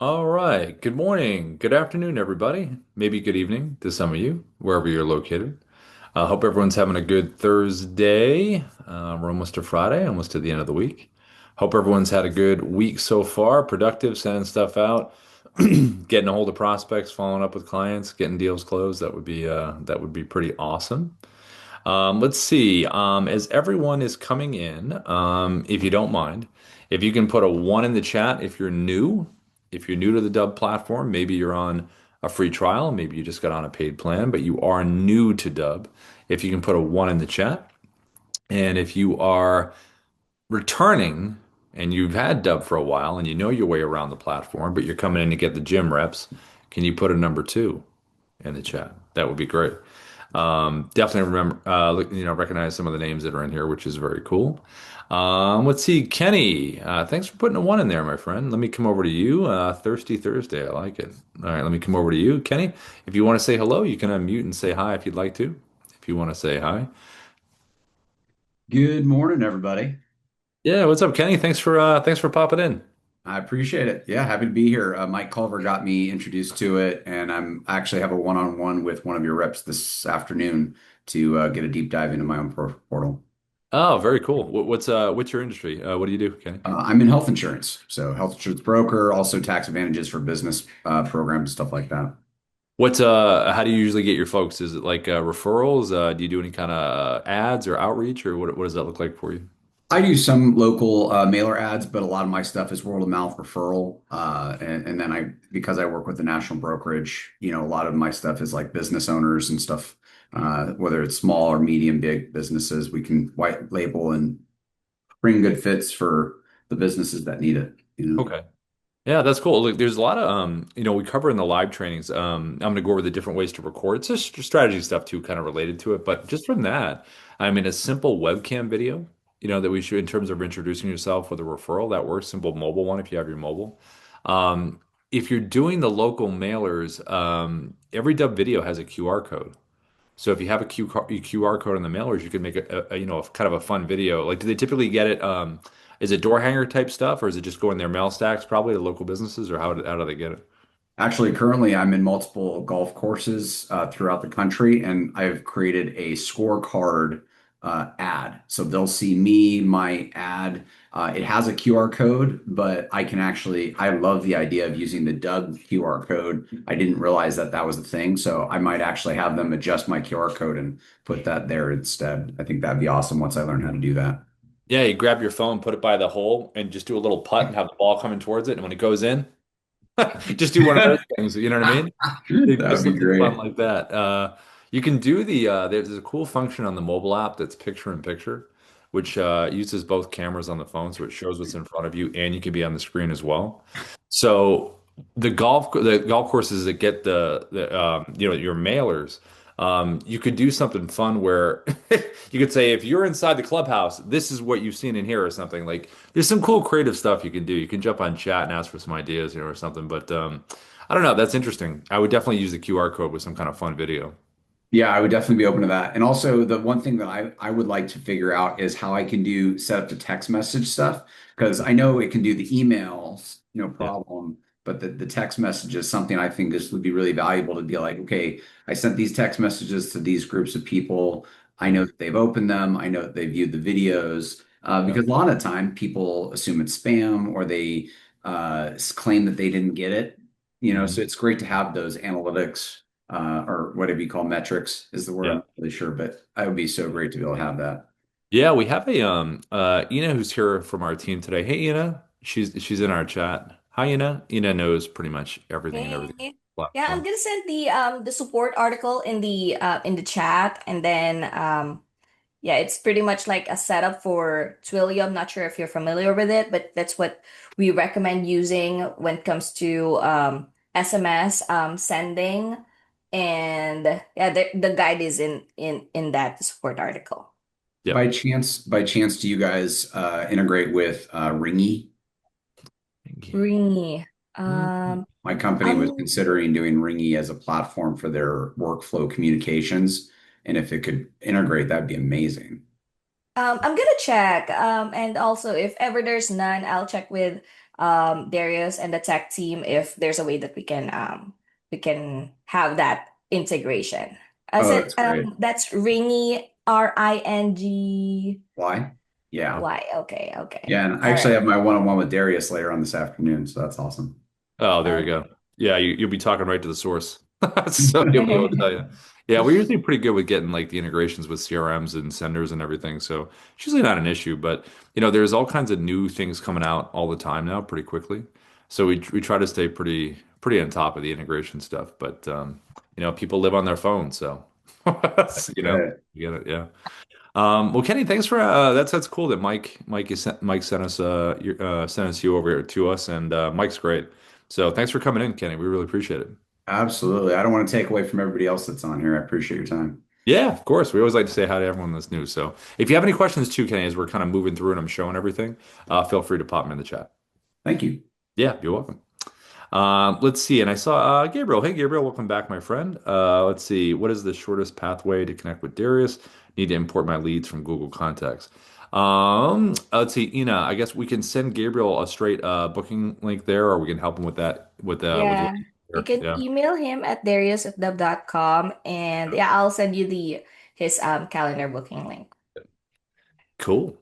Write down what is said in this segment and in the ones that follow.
All right. Good morning. Good afternoon, everybody. Maybe good evening to some of you, wherever you're located. I hope everyone's having a good Thursday. We're almost to Friday, almost to the end of the week. Hope everyone's had a good week so far, productive, sending stuff out, getting a hold of prospects, following up with clients, getting deals closed. That would be pretty awesome. Let's see. As everyone is coming in, if you don't mind, if you can put a one in the chat if you're new to the Dubb platform, maybe you're on a free trial, maybe you just got on a paid plan, but you are new to Dubb. If you can put a one in the chat, and if you are returning and you've had Dubb for a while and you know your way around the platform, but you're coming in to get the gym reps, can you put a number two in the chat? That would be great. Definitely remember, recognize some of the names that are in here, which is very cool. Let's see, Kenny. Thanks for putting a one in there, my friend. Let me come over to you. Thirsty Thursday, I like it. All right, let me come over to you, Kenny. If you want to say hello, you can unmute and say hi if you'd like to. If you want to say hi. Good morning, everybody. Yeah, what's up, Kenny? Thanks for popping in. I appreciate it. Yeah, happy to be here. Mike Culver got me introduced to it, and I actually have a one-on-one with one of your reps this afternoon to get a deep dive into my own portal. Oh, very cool. What's your industry? What do you do, Kenny? I'm in health insurance, so health insurance broker, also tax advantages for business programs, stuff like that. How do you usually get your folks? Is it like referrals? Do you do any kind of ads or outreach, or what does that look like for you? I do some local mailer ads, but a lot of my stuff is word of mouth referral. And then because I work with the national brokerage, a lot of my stuff is like business owners and stuff, whether it's small or medium, big businesses, we can white label and bring good fits for the businesses that need it. Okay. Yeah, that's cool. Look, there's a lot of we cover in the live trainings. I'm going to go over the different ways to record. It's just strategy stuff too, kind of related to it. But just from that, I mean, a simple webcam video, that we should in terms of introducing yourself with a referral, that works. Simple mobile one if you have your mobile. If you're doing the local mailers, every Dubb video has a QR code. So if you have a QR code on the mailers, you can make a kind of a fun video. Like, do they typically get it? Is it door hanger type stuff, or is it just go in their mail stacks, probably to local businesses, or how do they get it? Actually, currently, I'm in multiple golf courses throughout the country, and I've created a scorecard ad. So they'll see me, my ad. It has a QR code, but I love the idea of using the Dubb QR code. I didn't realize that that was a thing. So I might actually have them adjust my QR code and put that there instead. I think that'd be awesome once I learn how to do that. Yeah, you grab your phone, put it by the hole, and just do a little putt and have the ball coming towards it. And when it goes in, just do one of those things. You know what I mean? That Do would be something fun great. like that. You can do there's a cool function on the mobile app that's picture in picture, which uses both cameras on the phone, so it shows what's in front of you, and you can be on the screen as well. So the golf courses that get your mailers, you could do something fun where you could say if you're inside the clubhouse, this is what you've seen in here or something. Like there's some cool creative stuff you can do. You can jump on chat and ask for some ideas, or something. But I don't know. That's interesting. I would definitely use the QR code with some kind of fun video. Yeah, I would definitely be open to that. And also the one thing that I would like to figure out is how I can set up the text message stuff because I know it can do the emails, no Yeah. problem, but the text message is something I think this would be really valuable to be like, okay, I sent these text messages to these groups of people. I know that they've opened them. I know that they viewed the videos. Yeah. Because a lot of time people assume it's spam or they claim that they didn't get it. So Mhm. it's great to have those analytics or whatever you call metrics is the word. I'm Yeah. not really sure, but I would be so great to be able to have that. Yeah, we have a Ina who's here from our team today. Hey Ina, she's in our chat. Hi Ina. Ina knows pretty much everything and everything Hey. on the Yeah, I'm platform. gonna send the support article in the chat, and then yeah, it's pretty much like a setup for Twilio. I'm not sure if you're familiar with it, but that's what we recommend using when it comes to SMS sending. And yeah, the guide is in that support article. Yep. By chance, do you guys integrate with Ringy? Ringy. Mm. My company was Um, considering doing Ringy as a platform for their workflow communications, and if it could integrate, that'd be amazing. I'm gonna check. And also, if ever there's none, I'll check with Darius and the tech team if there's a way that we can have that integration. I Oh, said that's great. that's Ringy, Ring. Why? Yeah. Why? Okay, okay. Yeah, and I All actually right. have my one-on-one with Darius later on this afternoon, so that's awesome. Oh, there you go. Okay. Yeah, you'll be talking right to the source. So he'll be able to tell you. Yeah, we're usually pretty good with getting like the integrations with CRMs and senders and everything. So it's usually not an issue, but there's all kinds of new things coming out all the time now pretty quickly. So we try to stay pretty on top of the integration stuff. But people live on their phones, so That's you know, good. you get it, yeah. Well, Kenny, thanks for that's cool that Mike sent us you over here to us, and Mike's great. So thanks for coming in, Kenny. We really appreciate it. Absolutely. I don't want to take away from everybody else that's on here. I appreciate your time. Yeah, of course. We always like to say hi to everyone that's new. So if you have any questions too, Kenny, as we're kind of moving through and I'm showing everything, feel free to pop them in the chat. Thank you. Yeah, you're welcome. Let's see. And I saw Gabriel. Hey, Gabriel, welcome back, my friend. Let's see. What is the shortest pathway to connect with Darius? Need to import my leads from Google Contacts. Let's see, Ina. I guess we can send Gabriel a straight booking link there, or we can help him with that with Yeah. You here. can Yeah. email him at darius@dubb.com, and yeah, I'll send you the his calendar booking link. Cool.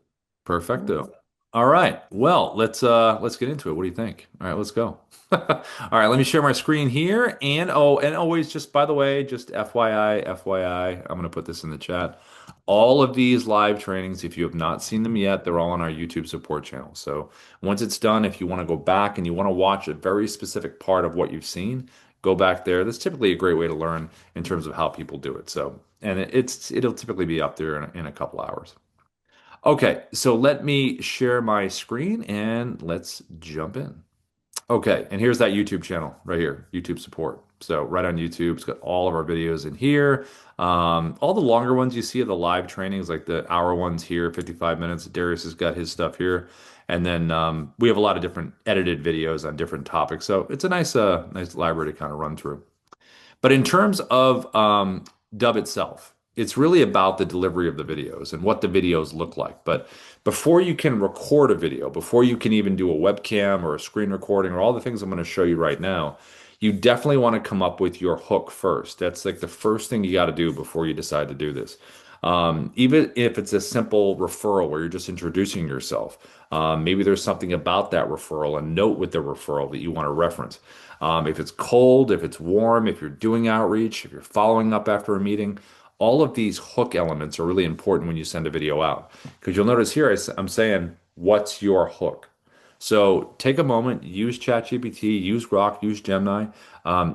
Perfecto. All right. Well, let's get into it. What do you think? All right, let's go. All right, let me share my screen here. And always just by the way, just FYI, I'm gonna put this in the chat. All of these live trainings, if you have not seen them yet, they're all on our YouTube support channel. So once it's done, if you want to go back and you want to watch a very specific part of what you've seen, go back there. That's typically a great way to learn in terms of how people do it. So, and it'll typically be up there in a couple hours. Okay, so let me share my screen and let's jump in. Okay, and here's that YouTube channel right here, YouTube support. So right on YouTube, it's got all of our videos in here. All the longer ones you see are the live trainings, like the hour ones here, 55 minutes. Darius has got his stuff here. And then we have a lot of different edited videos on different topics. So it's a nice library to kind of run through. But in terms of Dubb itself, it's really about the delivery of the videos and what the videos look like. But before you can record a video, before you can even do a webcam or a screen recording or all the things I'm going to show you right now, you definitely want to come up with your hook first. That's like the first thing you got to do before you decide to do this. Even if it's a simple referral where you're just introducing yourself, maybe there's something about that referral, a note with the referral that you want to reference. If it's cold, if it's warm, if you're doing outreach, if you're following up after a meeting, all of these hook elements are really important when you send a video out. Because you'll notice here I'm saying, what's your hook? So take a moment, use ChatGPT, use Grok, use Gemini,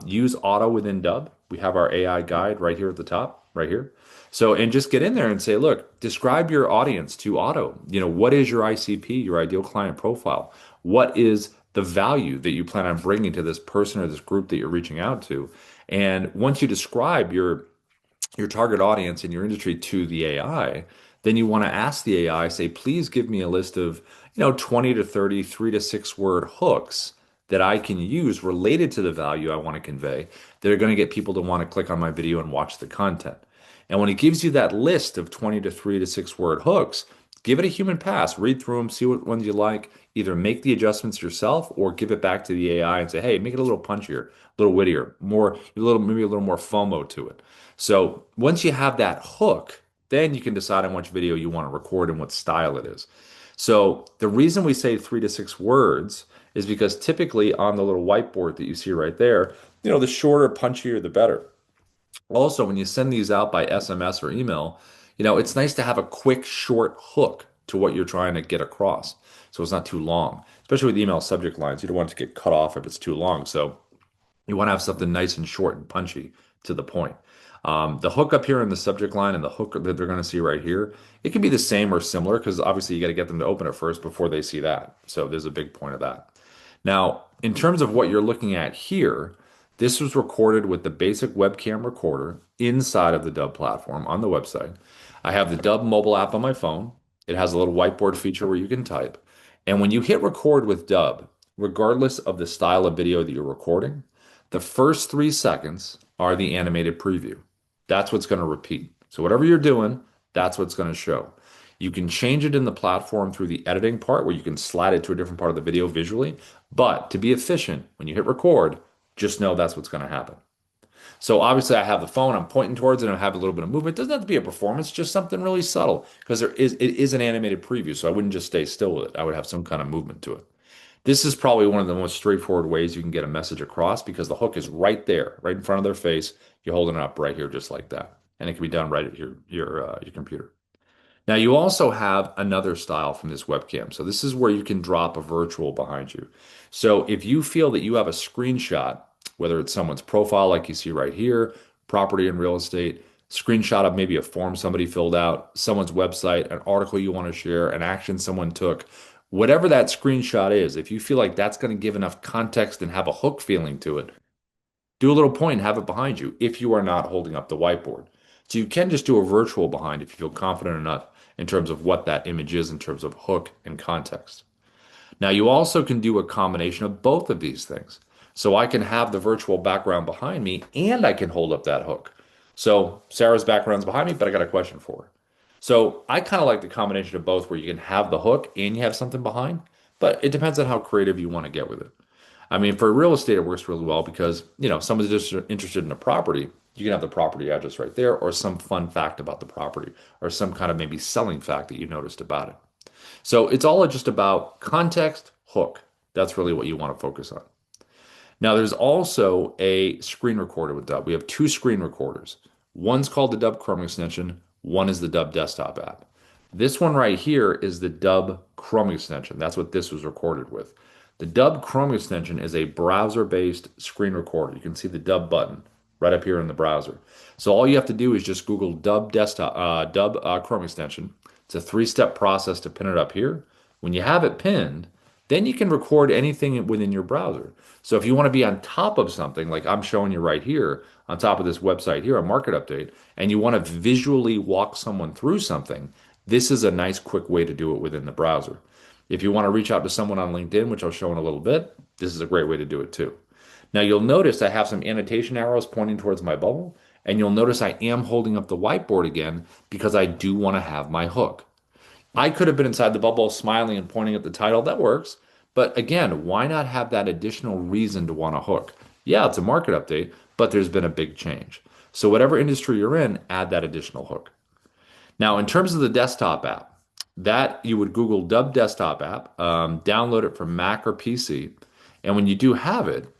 use Auto within Dubb. We have our AI guide right here at the top, right here. So, and just get in there and say, look, describe your audience to Auto. What is your ICP, your ideal client profile? What is the value that you plan on bringing to this person or this group that you're reaching out to? And once you describe your target audience and your industry to the AI, then you want to ask the AI, say, please give me a list of, 20 to 30, 3 to 6 word hooks that I can use related to the value I want to convey that are going to get people to want to click on my video and watch the content. And when it gives you that list of 20 to 3 to 6 word hooks, give it a human pass, read through them, see what ones you like, either make the adjustments yourself or give it back to the AI and say, hey, make it a little punchier, a little wittier, maybe a little more FOMO to it. So once you have that hook, then you can decide on which video you want to record and what style it is. So the reason we say 3 to 6 words is because typically on the little whiteboard that you see right there, the shorter, punchier, the better. Also, when you send these out by SMS or email, it's nice to have a quick, short hook to what you're trying to get across. So it's not too long, especially with email subject lines. You don't want it to get cut off if it's too long. So you want to have something nice and short and punchy to the point. The hook up here in the subject line and the hook that they're going to see right here, it can be the same or similar because obviously you got to get them to open it first before they see that. So there's a big point of that. Now, in terms of what you're looking at here, this was recorded with the basic webcam recorder inside of the Dubb platform on the website. I have the Dubb mobile app on my phone. It has a little whiteboard feature where you can type. And when you hit record with Dubb, regardless of the style of video that you're recording, the first 3 seconds are the animated preview. That's what's going to repeat. So whatever you're doing, that's what's going to show. You can change it in the platform through the editing part where you can slide it to a different part of the video visually. But to be efficient, when you hit record, just know that's what's going to happen. So obviously I have the phone, I'm pointing towards it, and I have a little bit of movement. It doesn't have to be a performance, just something really subtle because it is an animated preview, so I wouldn't just stay still with it. I would have some kind of movement to it. This is probably one of the most straightforward ways you can get a message across because the hook is right there, right in front of their face. You're holding it up right here just like that. And it can be done right at your computer. Now you also have another style from this webcam. So this is where you can drop a virtual behind you. So if you feel that you have a screenshot, whether it's someone's profile like you see right here, property and real estate, screenshot of maybe a form somebody filled out, someone's website, an article you want to share, an action someone took, whatever that screenshot is, if you feel like that's going to give enough context and have a hook feeling to it, do a little point and have it behind you if you are not holding up the whiteboard. So you can just do a virtual behind if you feel confident enough in terms of what that image is in terms of hook and context. Now you also can do a combination of both of these things. So I can have the virtual background behind me and I can hold up that hook. So Sarah's background's behind me, but I got a question for her. So I kind of like the combination of both where you can have the hook and you have something behind, but it depends on how creative you want to get with it. I mean, for real estate, it works really well because, if someone's just interested in a property, you can have the property address right there or some fun fact about the property or some kind of maybe selling fact that you noticed about it. So it's all just about context, hook. That's really what you want to focus on. Now, there's also a screen recorder with Dubb. We have two screen recorders. One's called the Dubb Chrome extension. One is the Dubb desktop app. This one right here is the Dubb Chrome extension. That's what this was recorded with. The Dubb Chrome extension is a browser-based screen recorder. You can see the Dubb button right up here in the browser. So all you have to do is just Google Dubb Chrome extension. It's a three-step process to pin it up here. When you have it pinned, then you can record anything within your browser. So if you want to be on top of something, like I'm showing you right here, on top of this website here, a market update, and you want to visually walk someone through something, this is a nice quick way to do it within the browser. If you want to reach out to someone on LinkedIn, which I'll show in a little bit, this is a great way to do it too. Now you'll notice I have some annotation arrows pointing towards my bubble, and you'll notice I am holding up the whiteboard again because I do want to have my hook. I could have been inside the bubble smiling and pointing at the title. That works. But again, why not have that additional reason to want to hook? Yeah, it's a market update, but there's been a big change. So whatever industry you're in, add that additional hook. Now, in terms of the desktop app, that you would Google Dubb desktop app, download it from Mac or PC, and when you do have it,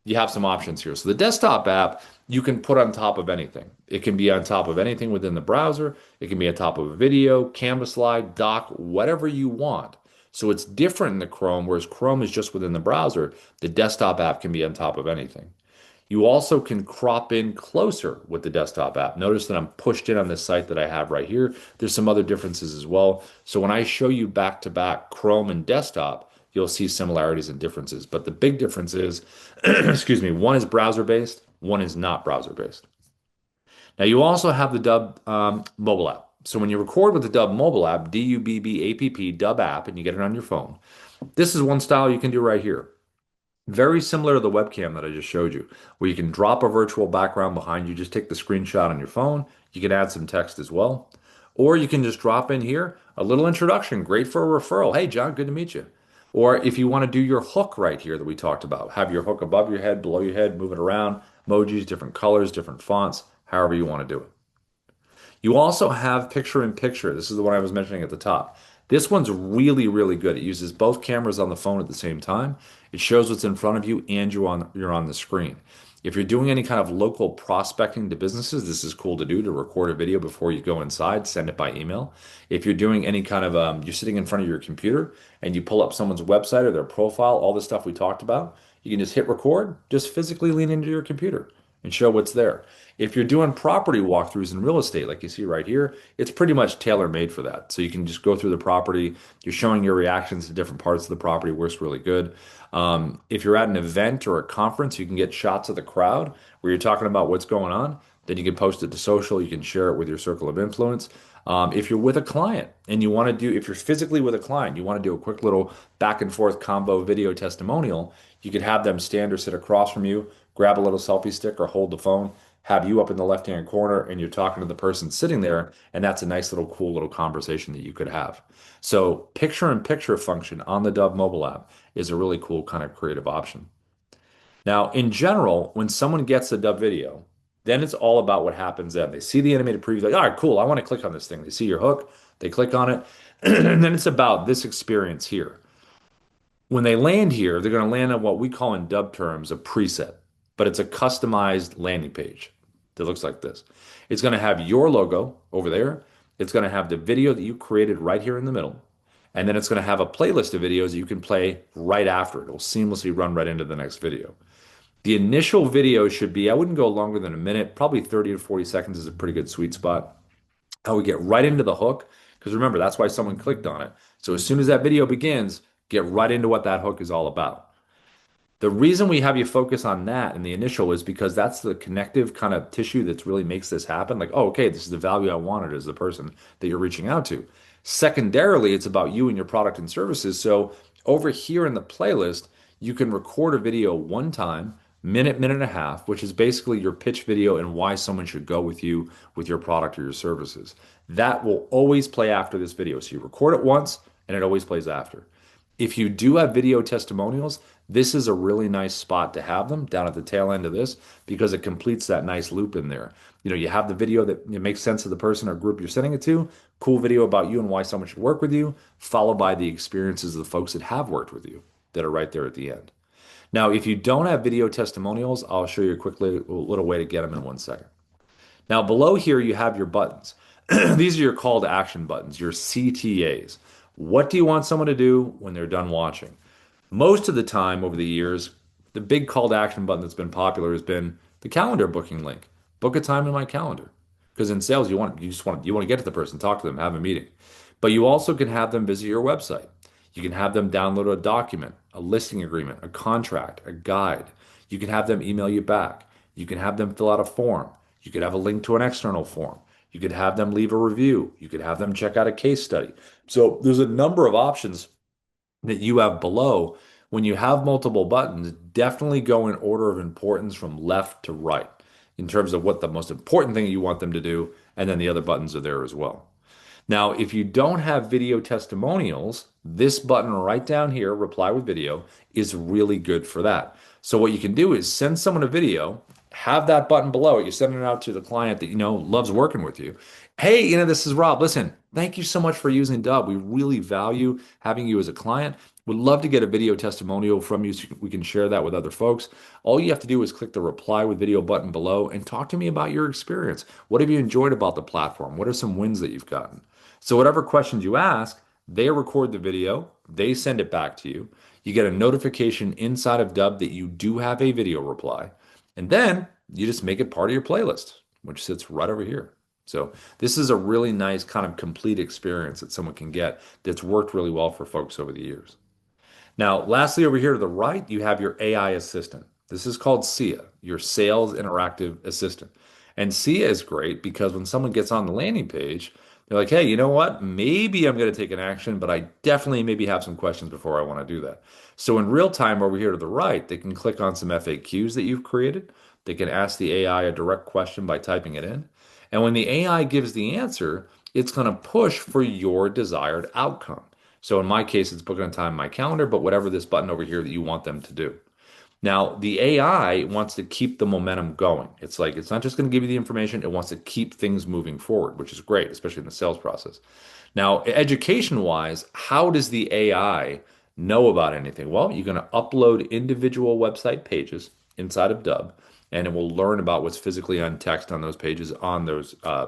you have some options here. So the desktop app you can put on top of anything. It can be on top of anything within the browser. It can be on top of a video, Canvas slide, doc, whatever you want. So it's different in the Chrome, whereas Chrome is just within the browser. The desktop app can be on top of anything. You also can crop in closer with the desktop app. Notice that I'm pushed in on this site that I have right here. There's some other differences as well. So when I show you back to back Chrome and desktop, you'll see similarities and differences. But the big difference is, excuse me, one is browser based, one is not browser based. Now you also have the Dubb mobile app. So when you record with the Dubb mobile app, Dubb Dubb app, and you get it on your phone, this is one style you can do right here. Very similar to the webcam that I just showed you, where you can drop a virtual background behind you, just take the screenshot on your phone. You can add some text as well. Or you can just drop in here a little introduction, great for a referral. Hey, John, good to meet you. Or if you want to do your hook right here that we talked about, have your hook above your head, below your head, move it around, emojis, different colors, different fonts, however you want to do it. You also have picture in picture. This is the one I was mentioning at the top. This one's really, really good. It uses both cameras on the phone at the same time. It shows what's in front of you and you're on the screen. If you're doing any kind of local prospecting to businesses, this is cool to do to record a video before you go inside, send it by email. If you're doing any kind of, you're sitting in front of your computer and you pull up someone's website or their profile, all the stuff we talked about, you can just hit record, just physically lean into your computer and show what's there. If you're doing property walkthroughs in real estate, like you see right here, it's pretty much tailor-made for that. So you can just go through the property, you're showing your reactions to different parts of the property, works really good. If you're at an event or a conference, you can get shots of the crowd where you're talking about what's going on. Then you can post it to social, you can share it with your circle of influence. If you're with a client and you want to do, if you're physically with a client, you want to do a quick little back and forth combo video testimonial, you could have them stand or sit across from you, grab a little selfie stick or hold the phone, have you up in the left-hand corner and you're talking to the person sitting there, and that's a nice little cool little conversation that you could have. So picture-in-picture function on the Dubb mobile app is a really cool kind of creative option. Now, in general, when someone gets a Dubb video, then it's all about what happens then. They see the animated preview, like, all right, cool, I want to click on this thing. They see your hook, they click on it, and then it's about this experience here. When they land here, they're going to land on what we call in Dubb terms a preset, but it's a customized landing page that looks like this. It's going to have your logo over there. It's going to have the video that you created right here in the middle. And then it's going to have a playlist of videos that you can play right after. It'll seamlessly run right into the next video. The initial video should be, I wouldn't go longer than a minute, probably 30 to 40 seconds is a pretty good sweet spot. How we get right into the hook, because remember, that's why someone clicked on it. So as soon as that video begins, get right into what that hook is all about. The reason we have you focus on that in the initial is because that's the connective kind of tissue that really makes this happen. Like, oh, okay, this is the value I wanted as the person that you're reaching out to. Secondarily, it's about you and your product and services. So over here in the playlist, you can record a video one time, minute, minute and a half, which is basically your pitch video and why someone should go with you with your product or your services. That will always play after this video. So you record it once and it always plays after. If you do have video testimonials, this is a really nice spot to have them down at the tail end of this because it completes that nice loop in there. You have the video that it makes sense to the person or group you're sending it to, cool video about you and why someone should work with you, followed by the experiences of the folks that have worked with you that are right there at the end. Now, if you don't have video testimonials, I'll show you a quick little way to get them in 1 second. Now, below here, you have your buttons. These are your call to action buttons, your CTAs. What do you want someone to do when they're done watching? Most of the time over the years, the big call to action button that's been popular has been the calendar booking link. Book a time in my calendar. Because in sales, you want to get to the person, talk to them, have a meeting. But you also can have them visit your website. You can have them download a document, a listing agreement, a contract, a guide. You can have them email you back. You can have them fill out a form. You could have a link to an external form. You could have them leave a review. You could have them check out a case study. So there's a number of options that you have below. When you have multiple buttons, definitely go in order of importance from left to right in terms of what the most important thing you want them to do, and then the other buttons are there as well. Now, if you don't have video testimonials, this button right down here, reply with video, is really good for that. So what you can do is send someone a video, have that button below it. You're sending it out to the client that loves working with you. Hey, this is Rob. Listen, thank you so much for using Dubb. We really value having you as a client. Would love to get a video testimonial from you so we can share that with other folks. All you have to do is click the reply with video button below and talk to me about your experience. What have you enjoyed about the platform? What are some wins that you've gotten? So whatever questions you ask, they record the video, they send it back to you. You get a notification inside of Dubb that you do have a video reply. And then you just make it part of your playlist, which sits right over here. So this is a really nice kind of complete experience that someone can get that's worked really well for folks over the years. Now, lastly, over here to the right, you have your AI assistant. This is called SIA, your Sales Interactive Assistant. And SIA is great because when someone gets on the landing page, they're like, hey, you know what? Maybe I'm going to take an action, but I definitely maybe have some questions before I want to do that. So in real time over here to the right, they can click on some FAQs that you've created. They can ask the AI a direct question by typing it in. And when the AI gives the answer, it's going to push for your desired outcome. So in my case, it's booking a time in my calendar, but whatever this button over here that you want them to do. Now, the AI wants to keep the momentum going. It's like, it's not just going to give you the information, it wants to keep things moving forward, which is great, especially in the sales process. Now, education-wise, how does the AI know about anything? Well, you're going to upload individual website pages inside of Dubb, and it will learn about what's physically on text on those pages,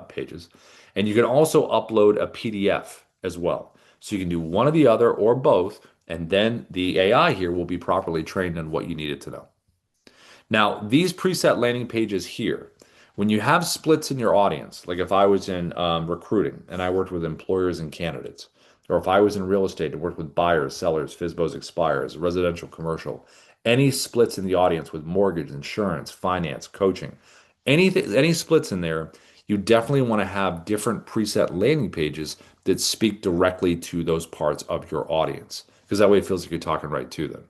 pages. And you can also upload a PDF as well. So you can do one or the other or both, and then the AI here will be properly trained on what you need it to know. Now, these preset landing pages here, when you have splits in your audience, like if I was in recruiting and I worked with employers and candidates, or if I was in real estate and worked with buyers, sellers, FSBOs, expires, residential, commercial, any splits in the audience with mortgage, insurance, finance, coaching, anything, any splits in there, you definitely want to have different preset landing pages that speak directly to those parts of your audience, because that way it feels like you're talking right to them.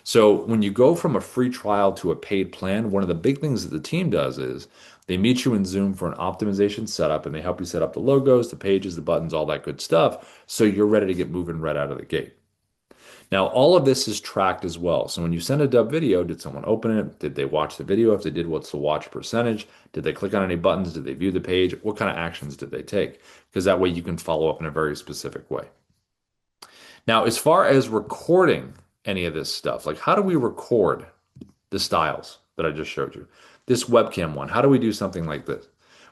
So when you go from a free trial to a paid plan, one of the big things that the team does is they meet you in Zoom for an optimization setup and they help you set up the logos, the pages, the buttons, all that good stuff. So you're ready to get moving right out of the gate. Now, all of this is tracked as well. So when you send a dub video, did someone open it? Did they watch the video? If they did, what's the watch percentage? Did they click on any buttons? Did they view the page? What kind of actions did they take? Because that way you can follow up in a very specific way. Now, as far as recording any of this stuff, like how do we record the styles that I just showed you? This webcam one, how do we do something like this?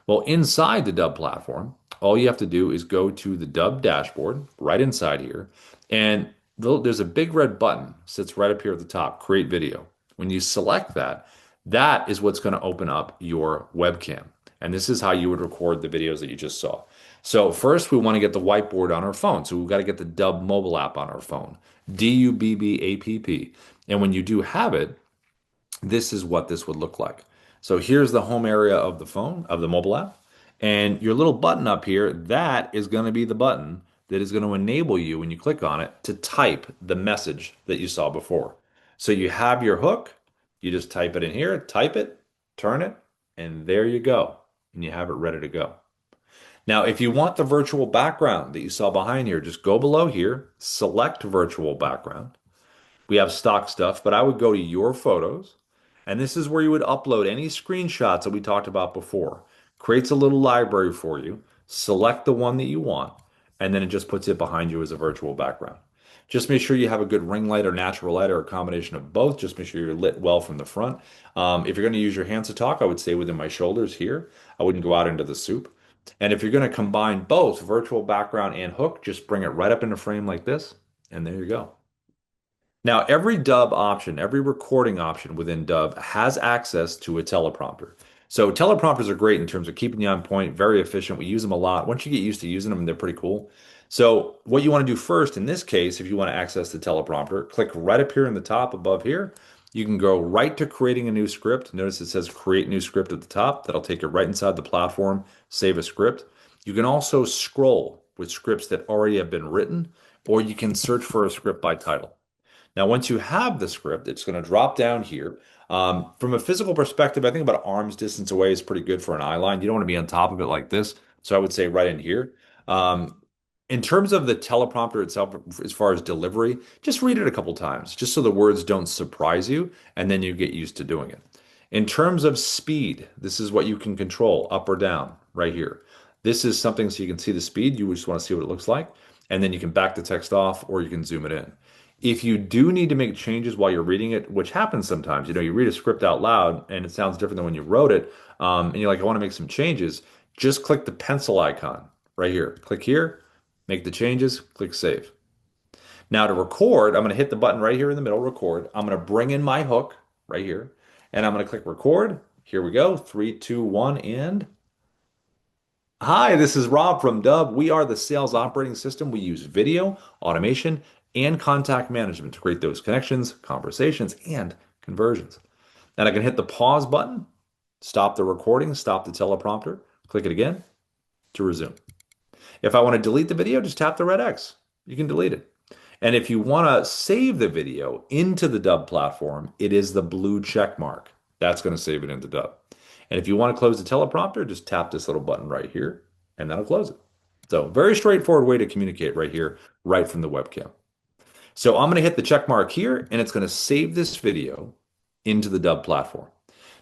Well, inside the Dubb platform, all you have to do is go to the Dubb dashboard right inside here, and there's a big red button sits right up here at the top, create video. When you select that, that is what's going to open up your webcam. And this is how you would record the videos that you just saw. So first we want to get the whiteboard on our phone. So we've got to get the Dubb mobile app on our phone. Dubbapp. And when you do have it, this is what this would look like. So here's the home area of the phone, of the mobile app. And your little button up here, that is going to be the button that is going to enable you when you click on it to type the message that you saw before. So you have your hook, you just type it in here, type it, turn it, and there you go. And you have it ready to go. Now, if you want the virtual background that you saw behind here, just go below here, select virtual background. We have stock stuff, but I would go to your photos, and this is where you would upload any screenshots that we talked about before. Creates a little library for you. Select the one that you want, and then it just puts it behind you as a virtual background. Just make sure you have a good ring light or natural light or a combination of both. Just make sure you're lit well from the front. If you're going to use your hands to talk, I would stay within my shoulders here. I wouldn't go out into the soup. And if you're going to combine both virtual background and hook, just bring it right up into frame like this, and there you go. Now, every Dubb option, every recording option within Dubb has access to a teleprompter. So teleprompters are great in terms of keeping you on point, very efficient. We use them a lot. Once you get used to using them, they're pretty cool. So what you want to do first, in this case, if you want to access the teleprompter, click right up here in the top above here. You can go right to creating a new script. Notice it says create new script at the top. That'll take you right inside the platform, save a script. You can also scroll with scripts that already have been written, or you can search for a script by title. Now, once you have the script, it's going to drop down here. From a physical perspective, I think about arm's distance away is pretty good for an eye line. You don't want to be on top of it like this. So I would say right in here. Um, in terms of the teleprompter itself, as far as delivery, just read it a couple times, just so the words don't surprise you, and then you get used to doing it. In terms of speed, this is what you can control, up or down, right here. This is something so you can see the speed. You just want to see what it looks like, and then you can back the text off, or you can zoom it in. If you do need to make changes while you're reading it, which happens sometimes, you read a script out loud and it sounds different than when you wrote it, and you're like, I want to make some changes, just click the pencil icon right here. Click here, make the changes, click save. Now to record, I'm going to hit the button right here in the middle, record. I'm going to bring in my hook right here, and I'm going to click record. Here we go. 3, 2, 1, and hi, this is Rob from Dubb. We are the sales operating system. We use video, automation, and contact management to create those connections, conversations, and conversions. And I can hit the pause button, stop the recording, stop the teleprompter, click it again to resume. If I want to delete the video, just tap the red X. You can delete it. And if you want to save the video into the Dubb platform, it is the blue check mark. That's going to save it into Dubb. And if you want to close the teleprompter, just tap this little button right here, and that'll close it. So very straightforward way to communicate right here, right from the webcam. So I'm going to hit the check mark here, and it's going to save this video into the Dubb platform.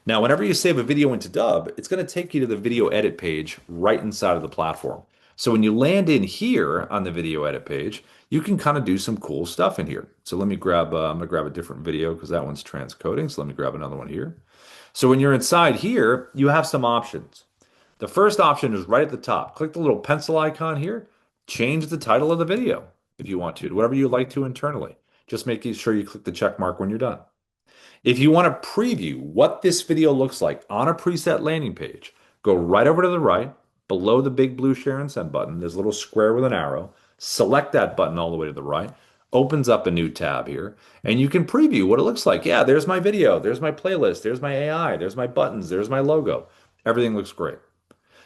Now, whenever you save a video into Dubb, it's going to take you to the video edit page right inside of the platform. So when you land in here on the video edit page, you can kind of do some cool stuff in here. So let me grab, I'm going to grab a different video because that one's transcoding. So let me grab another one here. So when you're inside here, you have some options. The first option is right at the top. Click the little pencil icon here. Change the title of the video if you want to, whatever you like to internally. Just making sure you click the check mark when you're done. If you want to preview what this video looks like on a preset landing page, go right over to the right, below the big blue share and send button. There's a little square with an arrow. Select that button all the way to the right. Opens up a new tab here, and you can preview what it looks like. Yeah, there's my video, there's my playlist, there's my AI, there's my buttons, there's my logo. Everything looks great.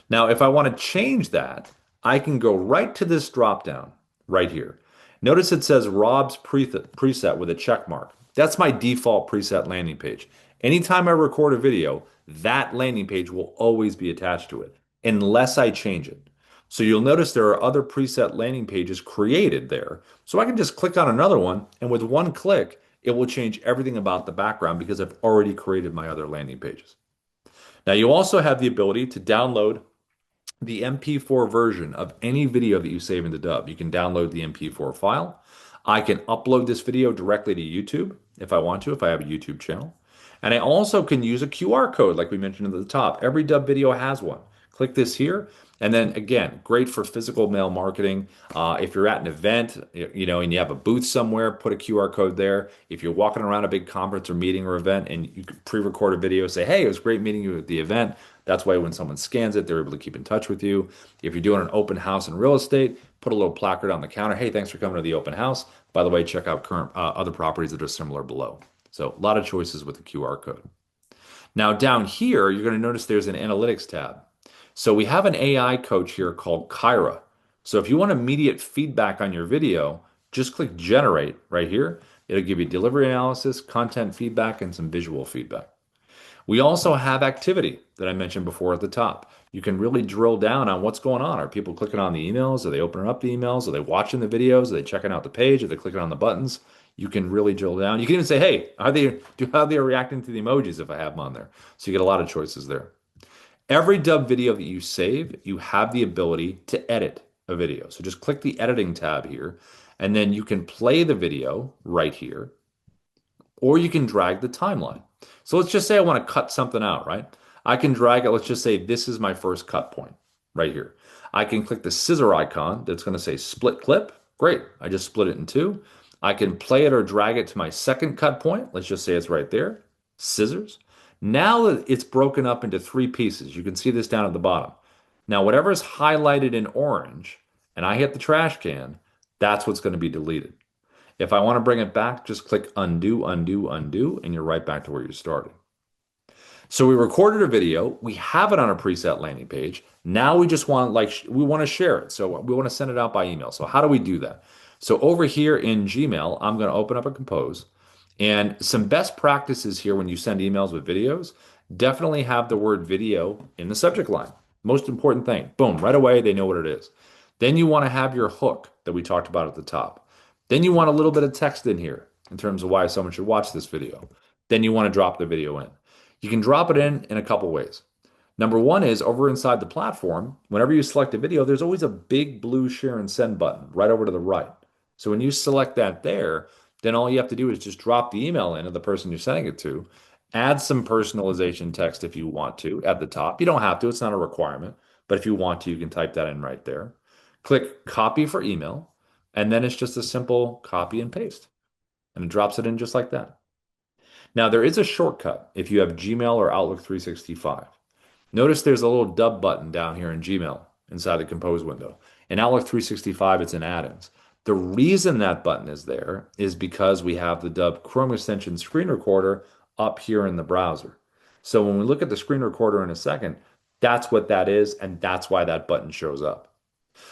Now, if I want to change that, I can go right to this drop down right here. Notice it says Rob's preset with a check mark. That's my default preset landing page. Anytime I record a video, that landing page will always be attached to it unless I change it. So you'll notice there are other preset landing pages created there. So I can just click on another one, and with one click, it will change everything about the background because I've already created my other landing pages. Now you also have the ability to download the MP4 version of any video that you save into Dubb. You can download the MP4 file. I can upload this video directly to YouTube if I want to, if I have a YouTube channel. And I also can use a QR code like we mentioned at the top. Every Dubb video has one. Click this here. And then again, great for physical mail marketing. If you're at an event, and you have a booth somewhere, put a QR code there. If you're walking around a big conference or meeting or event and you can pre-record a video, say, hey, it was great meeting you at the event. That's why when someone scans it, they're able to keep in touch with you. If you're doing an open house in real estate, put a little placard on the counter. Hey, thanks for coming to the open house. By the way, check out current other properties that are similar below. So a lot of choices with the QR code. Now down here, you're going to notice there's an analytics tab. So we have an AI coach here called Kyra. So if you want immediate feedback on your video, just click generate right here. It'll give you delivery analysis, content feedback, and some visual feedback. We also have activity that I mentioned before at the top. You can really drill down on what's going on. Are people clicking on the emails? Are they opening up the emails? Are they watching the videos? Are they checking out the page? Are they clicking on the buttons? You can really drill down. You can even say, hey, how they reacting to the emojis if I have them on there? So you get a lot of choices there. Every Dubb video that you save, you have the ability to edit a video. So just click the editing tab here, and then you can play the video right here, or you can drag the timeline. So let's just say I want to cut something out, right? I can drag it. Let's just say this is my first cut point right here. I can click the scissor icon that's going to say split clip. Great. I just split it in two. I can play it or drag it to my second cut point. Let's just say it's right there. Scissors. Now that it's broken up into three pieces, you can see this down at the bottom. Now, whatever is highlighted in orange and I hit the trash can, that's what's going to be deleted. If I want to bring it back, just click undo, undo, undo, and you're right back to where you started. So we recorded a video, we have it on a preset landing page. Now we just want we want to share it. So we want to send it out by email. So how do we do that? So over here in Gmail, I'm going to open up a Compose. And some best practices here when you send emails with videos, definitely have the word video in the subject line. Most important thing. Boom, right away they know what it is. Then you want to have your hook that we talked about at the top. Then you want a little bit of text in here in terms of why someone should watch this video. Then you want to drop the video in. You can drop it in a couple ways. Number one is over inside the platform, whenever you select a video, there's always a big blue share and send button right over to the right. So when you select that there, then all you have to do is just drop the email in of the person you're sending it to, add some personalization text if you want to at the top. You don't have to, it's not a requirement, but if you want to, you can type that in right there. Click copy for email, and then it's just a simple copy and paste, and it drops it in just like that. Now, there is a shortcut if you have Gmail or Outlook 365. Notice there's a little Dubb button down here in Gmail inside the Compose window. In Outlook 365, it's in add-ins. The reason that button is there is because we have the Dubb Chrome extension screen recorder up here in the browser. So when we look at the screen recorder in a second, that's what that is, and that's why that button shows up.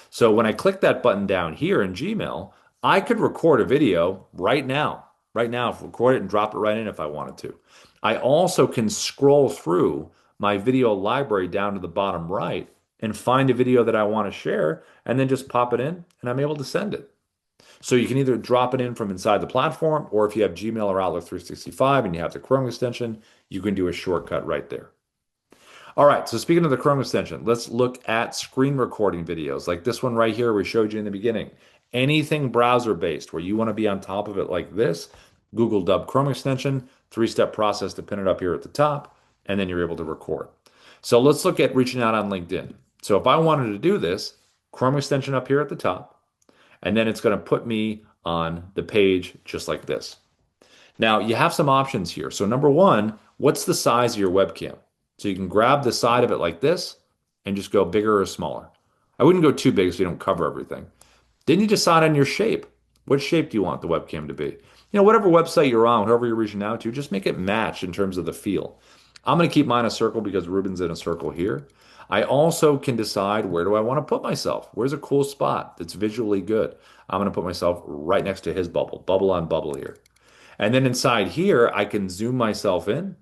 So when I click that button down here in Gmail, I could record a video right now. Right now, record it and drop it right in if I wanted to. I also can scroll through my video library down to the bottom right and find a video that I want to share and then just pop it in and I'm able to send it. So you can either drop it in from inside the platform, or if you have Gmail or Outlook 365 and you have the Chrome extension, you can do a shortcut right there. All right, so speaking of the Chrome extension, let's look at screen recording videos like this one right here we showed you in the beginning. Anything browser-based where you want to be on top of it like this, Google Dubb Chrome extension, three-step process to pin it up here at the top, and then you're able to record. So let's look at reaching out on LinkedIn. So if I wanted to do this, Chrome extension up here at the top, and then it's going to put me on the page just like this. Now you have some options here. So number one, what's the size of your webcam? So you can grab the side of it like this and just go bigger or smaller. I wouldn't go too big so you don't cover everything. Then you decide on your shape. What shape do you want the webcam to be? Whatever website you're on, whoever you're reaching out to, just make it match in terms of the feel. I'm going to keep mine a circle because Ruben's in a circle here. I also can decide where do I want to put myself? Where's a cool spot that's visually good? I'm going to put myself right next to his bubble, bubble on bubble here. And then inside here, I can zoom myself in.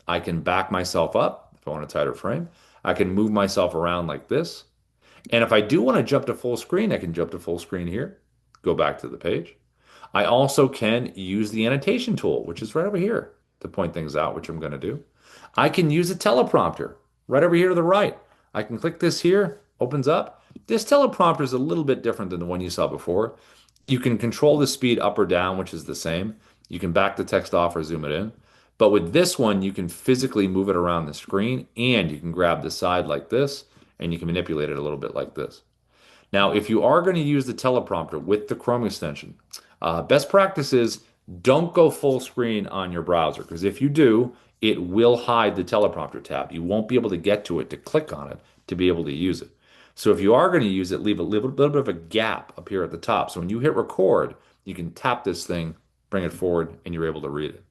I can back myself up if I want a tighter frame. I can move myself around like this. And if I do want to jump to full screen, I can jump to full screen here, go back to the page. I also can use the annotation tool, which is right over here to point things out, which I'm going to do. I can use a teleprompter right over here to the right. I can click this here, opens up. This teleprompter is a little bit different than the one you saw before. You can control the speed up or down, which is the same. You can back the text off or zoom it in. But with this one, you can physically move it around the screen and you can grab the side like this and you can manipulate it a little bit like this. Now, if you are going to use the teleprompter with the Chrome extension, best practice is don't go full screen on your browser because if you do, it will hide the teleprompter tab. You won't be able to get to it to click on it to be able to use it. So if you are going to use it, leave a little bit of a gap up here at the top. So when you hit record, you can tap this thing, bring it forward, and you're able to read it.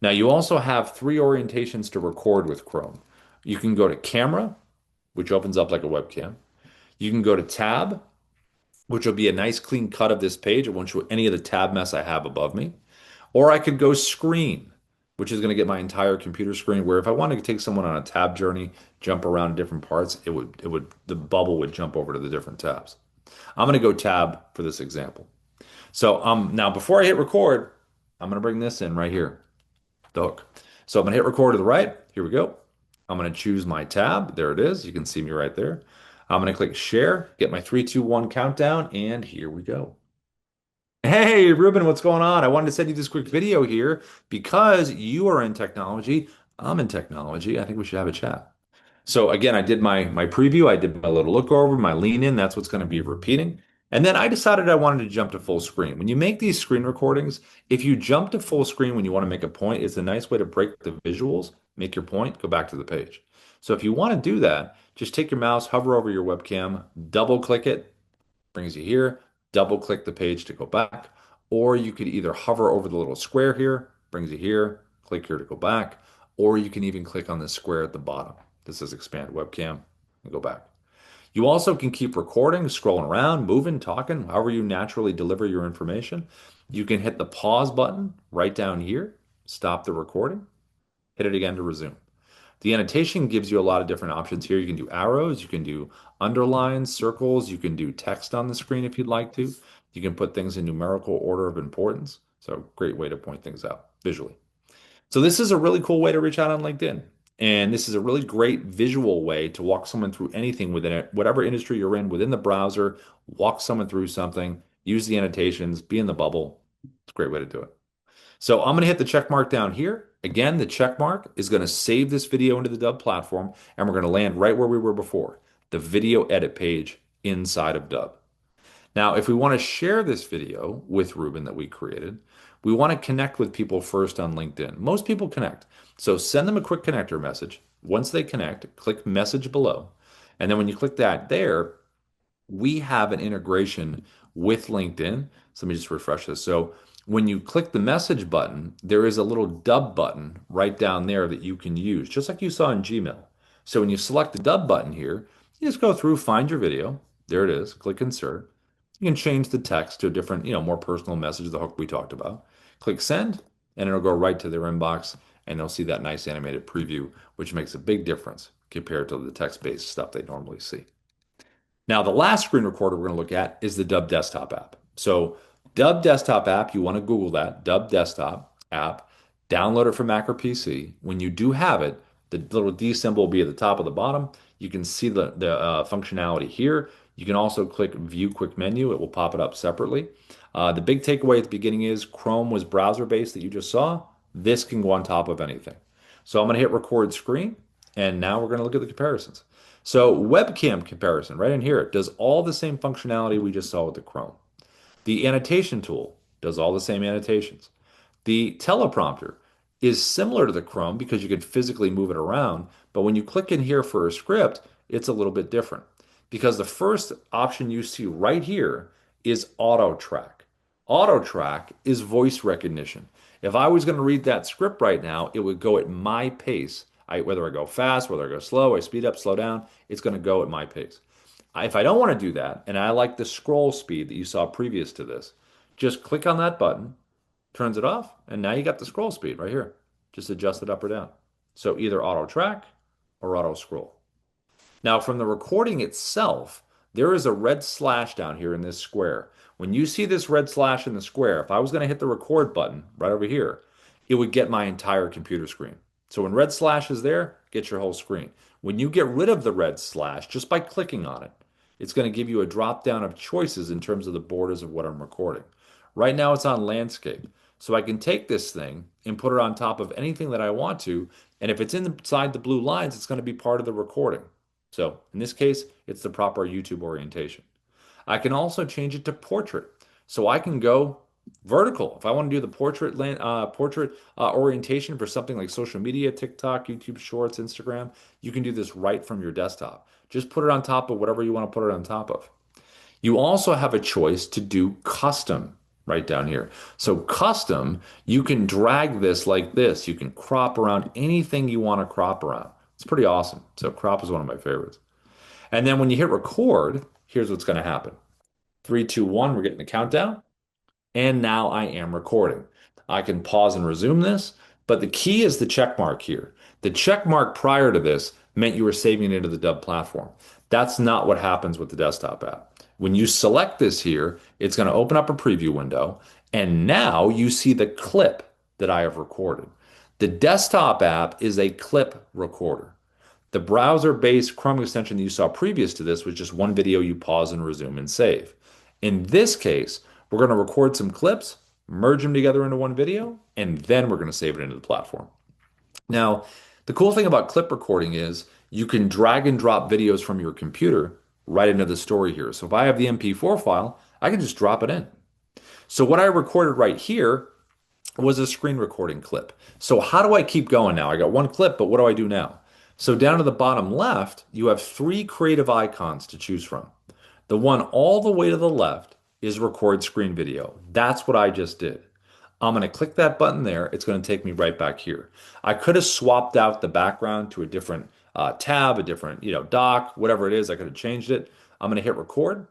Now, you also have three orientations to record with Chrome. You can go to camera, which opens up like a webcam. You can go to tab, which will be a nice clean cut of this page. It won't show any of the tab mess I have above me. Or I could go screen, which is going to get my entire computer screen, where if I wanted to take someone on a tab journey, jump around different parts, the bubble would jump over to the different tabs. I'm going to go tab for this example. So now before I hit record, I'm going to bring this in right here, the hook. So I'm going to hit record to the right. Here we go. I'm going to choose my tab. There it is. You can see me right there. I'm going to click share, get my 3, 2, 1 countdown, and here we go. Hey, Ruben, what's going on? I wanted to send you this quick video here because you are in technology. I'm in technology. I think we should have a chat. So again, I did my preview. I did my little look over, my lean in. That's what's going to be repeating. And then I decided I wanted to jump to full screen. When you make these screen recordings, if you jump to full screen when you want to make a point, it's a nice way to break the visuals, make your point, go back to the page. So if you want to do that, just take your mouse, hover over your webcam, double click it, brings you here, double click the page to go back, or you could either hover over the little square here, brings you here, click here to go back, or you can even click on the square at the bottom. This says expand webcam and go back. You also can keep recording, scrolling around, moving, talking, however you naturally deliver your information. You can hit the pause button right down here, stop the recording, hit it again to resume. The annotation gives you a lot of different options here. You can do arrows, you can do underlines, circles, you can do text on the screen if you'd like to. You can put things in numerical order of importance. So great way to point things out visually. So this is a really cool way to reach out on LinkedIn. And this is a really great visual way to walk someone through anything within it, whatever industry you're in, within the browser, walk someone through something, use the annotations, be in the bubble. It's a great way to do it. So I'm going to hit the check mark down here. Again, the check mark is going to save this video into the Dubb platform, and we're going to land right where we were before, the video edit page inside of Dubb. Now, if we want to share this video with Ruben that we created, we want to connect with people first on LinkedIn. Most people connect. So send them a quick connector message. Once they connect, click message below. And then when you click that there, we have an integration with LinkedIn. So let me just refresh this. So when you click the message button, there is a little Dubb button right down there that you can use, just like you saw in Gmail. So when you select the Dubb button here, you just go through, find your video. There it is. Click insert. You can change the text to a different, more personal message, the hook we talked about. Click send, and it'll go right to their inbox, and they'll see that nice animated preview, which makes a big difference compared to the text-based stuff they normally see. Now, the last screen recorder we're going to look at is the Dubb desktop app. So, Dubb desktop app, you want to Google that, Dubb desktop app, download it from Mac or PC. When you do have it, the little D symbol will be at the top of the bottom. You can see the functionality here. You can also click View Quick Menu. It will pop it up separately. The big takeaway at the beginning is Chrome was browser-based that you just saw. This can go on top of anything. So I'm going to hit Record Screen, and now we're going to look at the comparisons. So webcam comparison right in here does all the same functionality we just saw with the Chrome. The annotation tool does all the same annotations. The teleprompter is similar to the Chrome because you can physically move it around, but when you click in here for a script, it's a little bit different because the first option you see right here is auto track. Auto track is voice recognition. If I was going to read that script right now, it would go at my pace. Whether I go fast, whether I go slow, I speed up, slow down, it's going to go at my pace. If I don't want to do that, and I like the scroll speed that you saw previous to this, just click on that button, turns it off, and now you got the scroll speed right here. Just adjust it up or down. So either auto track or auto scroll. Now, from the recording itself, there is a red slash down here in this square. When you see this red slash in the square, if I was going to hit the record button right over here, it would get my entire computer screen. So when red slash is there, get your whole screen. When you get rid of the red slash, just by clicking on it, it's going to give you a drop down of choices in terms of the borders of what I'm recording. Right now it's on landscape. So I can take this thing and put it on top of anything that I want to. And if it's inside the blue lines, it's going to be part of the recording. So in this case, it's the proper YouTube orientation. I can also change it to portrait. So I can go vertical. If I want to do the portrait orientation for something like social media, TikTok, YouTube Shorts, Instagram, you can do this right from your desktop. Just put it on top of whatever you want to put it on top of. You also have a choice to do custom right down here. So custom, you can drag this like this. You can crop around anything you want to crop around. It's pretty awesome. So crop is one of my favorites. And then when you hit record, here's what's going to happen. Three, two, one, we're getting the countdown. And now I am recording. I can pause and resume this, but the key is the check mark here. The check mark prior to this meant you were saving it into the Dubb platform. That's not what happens with the desktop app. When you select this here, it's going to open up a preview window, and now you see the clip that I have recorded. The desktop app is a clip recorder. The browser-based Chrome extension that you saw previous to this was just one video you pause and resume and save. In this case, we're going to record some clips, merge them together into one video, and then we're going to save it into the platform. Now, the cool thing about clip recording is you can drag and drop videos from your computer right into the story here. So if I have the MP4 file, I can just drop it in. So what I recorded right here was a screen recording clip. So how do I keep going now? I got one clip, but what do I do now? So down to the bottom left, you have three creative icons to choose from. The one all the way to the left is record screen video. That's what I just did. I'm going to click that button there. It's going to take me right back here. I could have swapped out the background to a different tab, a different, dock, whatever it is. I could have changed it. I'm going to hit record.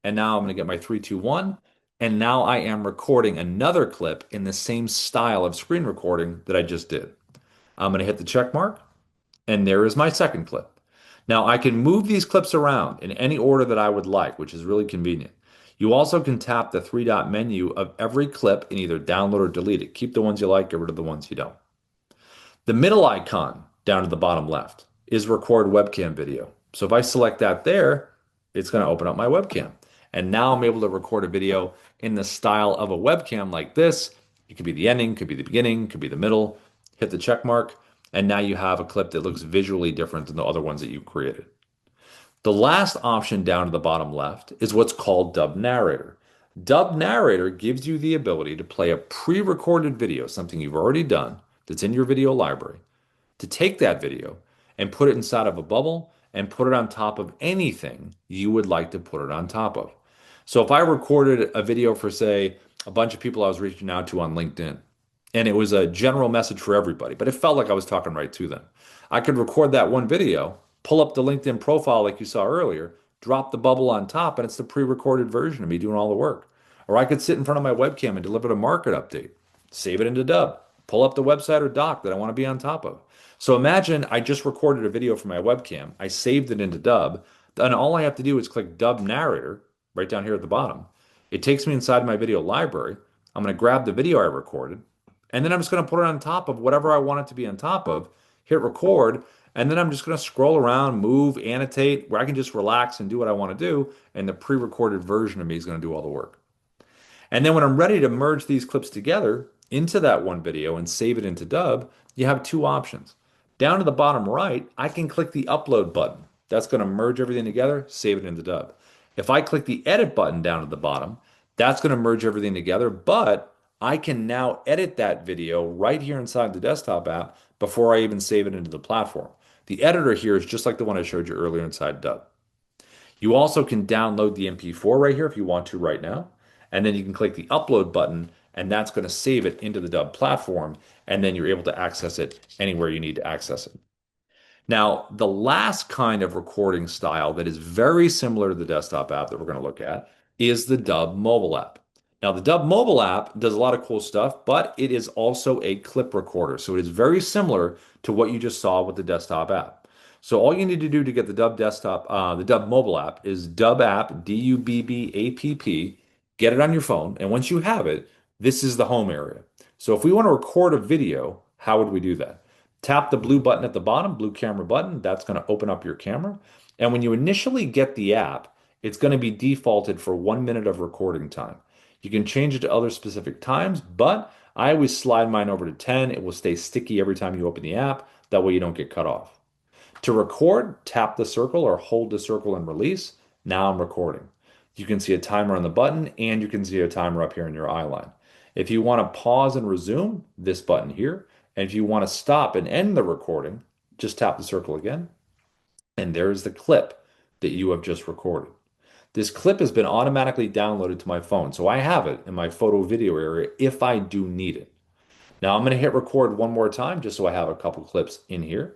And now I'm going to get my 3, 2, 1. And now I am recording another clip in the same style of screen recording that I just did. I'm going to hit the check mark. And there is my second clip. Now I can move these clips around in any order that I would like, which is really convenient. You also can tap the three-dot menu of every clip and either download or delete it. Keep the ones you like, get rid of the ones you don't. The middle icon down to the bottom left is record webcam video. So if I select that there, it's going to open up my webcam. And now I'm able to record a video in the style of a webcam like this. It could be the ending, could be the beginning, could be the middle. Hit the check mark, and now you have a clip that looks visually different than the other ones that you created. The last option down to the bottom left is what's called Dubb Narrator. Dubb Narrator gives you the ability to play a pre-recorded video, something you've already done that's in your video library, to take that video and put it inside of a bubble and put it on top of anything you would like to put it on top of. So if I recorded a video for, say, a bunch of people I was reaching out to on LinkedIn, and it was a general message for everybody, but it felt like I was talking right to them, I could record that one video, pull up the LinkedIn profile like you saw earlier, drop the bubble on top, and it's the pre-recorded version of me doing all the work. Or I could sit in front of my webcam and deliver a market update, save it into Dubb, pull up the website or doc that I want to be on top of. So imagine I just recorded a video from my webcam, I saved it into Dubb, and all I have to do is click Dubb Narrator right down here at the bottom. It takes me inside my video library. I'm going to grab the video I recorded, and then I'm just going to put it on top of whatever I want it to be on top of, hit record, and then I'm just going to scroll around, move, annotate, where I can just relax and do what I want to do, and the pre-recorded version of me is going to do all the work. And then when I'm ready to merge these clips together into that one video and save it into Dubb, you have two options. Down to the bottom right, I can click the upload button. That's going to merge everything together, save it into Dubb. If I click the edit button down at the bottom, that's going to merge everything together, but I can now edit that video right here inside the desktop app before I even save it into the platform. The editor here is just like the one I showed you earlier inside Dubb. You also can download the MP4 right here if you want to right now, and then you can click the upload button, and that's going to save it into the Dubb platform, and then you're able to access it anywhere you need to access it. Now, the last kind of recording style that is very similar to the desktop app that we're going to look at is the Dubb mobile app. Now, the Dubb mobile app does a lot of cool stuff, but it is also a clip recorder. So it is very similar to what you just saw with the desktop app. So all you need to do to get the the Dubb mobile app is Dubb app, Dubb app, get it on your phone. And once you have it, this is the home area. So if we want to record a video, how would we do that? Tap the blue button at the bottom, blue camera button. That's going to open up your camera. And when you initially get the app, it's going to be defaulted for 1 minute of recording time. You can change it to other specific times, but I always slide mine over to 10. It will stay sticky every time you open the app. That way you don't get cut off. To record, tap the circle or hold the circle and release. Now I'm recording. You can see a timer on the button and you can see a timer up here in your eye line. If you want to pause and resume, this button here. And if you want to stop and end the recording, just tap the circle again. And there's the clip that you have just recorded. This clip has been automatically downloaded to my phone, so I have it in my photo video area if I do need it. Now I'm going to hit record one more time just so I have a couple clips in here.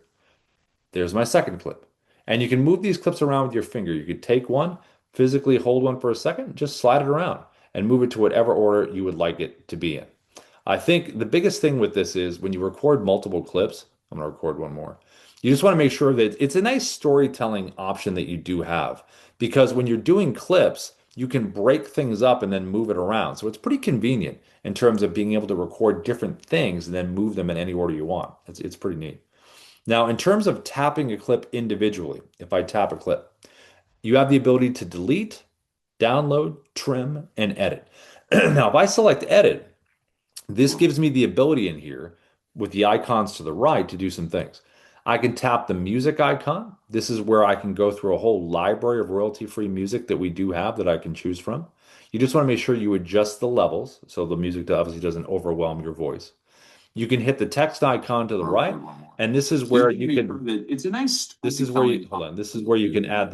There's my second clip. And you can move these clips around with your finger. You could take one, physically hold one for a second, just slide it around and move it to whatever order you would like it to be in. I think the biggest thing with this is when you record multiple clips, I'm going to record one more. You just want to make sure that it's a nice storytelling option that you do have because when you're doing clips, you can break things up and then move it around. So it's pretty convenient in terms of being able to record different things and then move them in any order you want. It's pretty neat. Now, in terms of tapping a clip individually, if I tap a clip, you have the ability to delete, download, trim, and edit. Now, if I select edit, this gives me the ability in here with the icons to the right to do some things. I can tap the music icon. This is where I can go through a whole library of royalty-free music that we do have that I can choose from. You just want to make sure you adjust the levels so the music obviously doesn't overwhelm your voice. You can hit the text icon to the right, and this is where you can. It's a nice. This is where you hold on. This is where you can add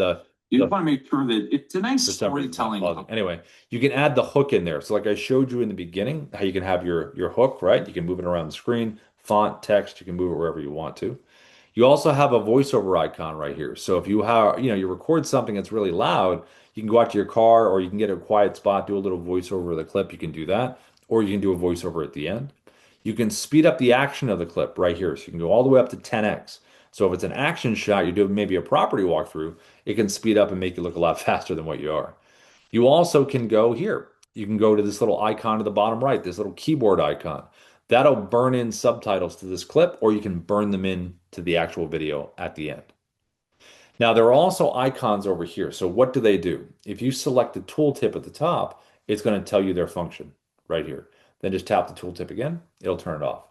you just want to make sure that it's a nice storytelling. Anyway, you can add the hook in there. So like I showed you in the beginning, how you can have your hook, right? You can move it around the screen, font, text, you can move it wherever you want to. You also have a voiceover icon right here. So if you have, you record something that's really loud, you can go out to your car or you can get a quiet spot, do a little voiceover of the clip. You can do that, or you can do a voiceover at the end. You can speed up the action of the clip right here. So you can go all the way up to 10x. So if it's an action shot, you're doing maybe a property walkthrough, it can speed up and make you look a lot faster than what you are. You also can go here. You can go to this little icon at the bottom right, this little keyboard icon. That'll burn in subtitles to this clip, or you can burn them in to the actual video at the end. Now, there are also icons over here. So what do they do? If you select the tooltip at the top, it's going to tell you their function right here. Then just tap the tooltip again, it'll turn it off.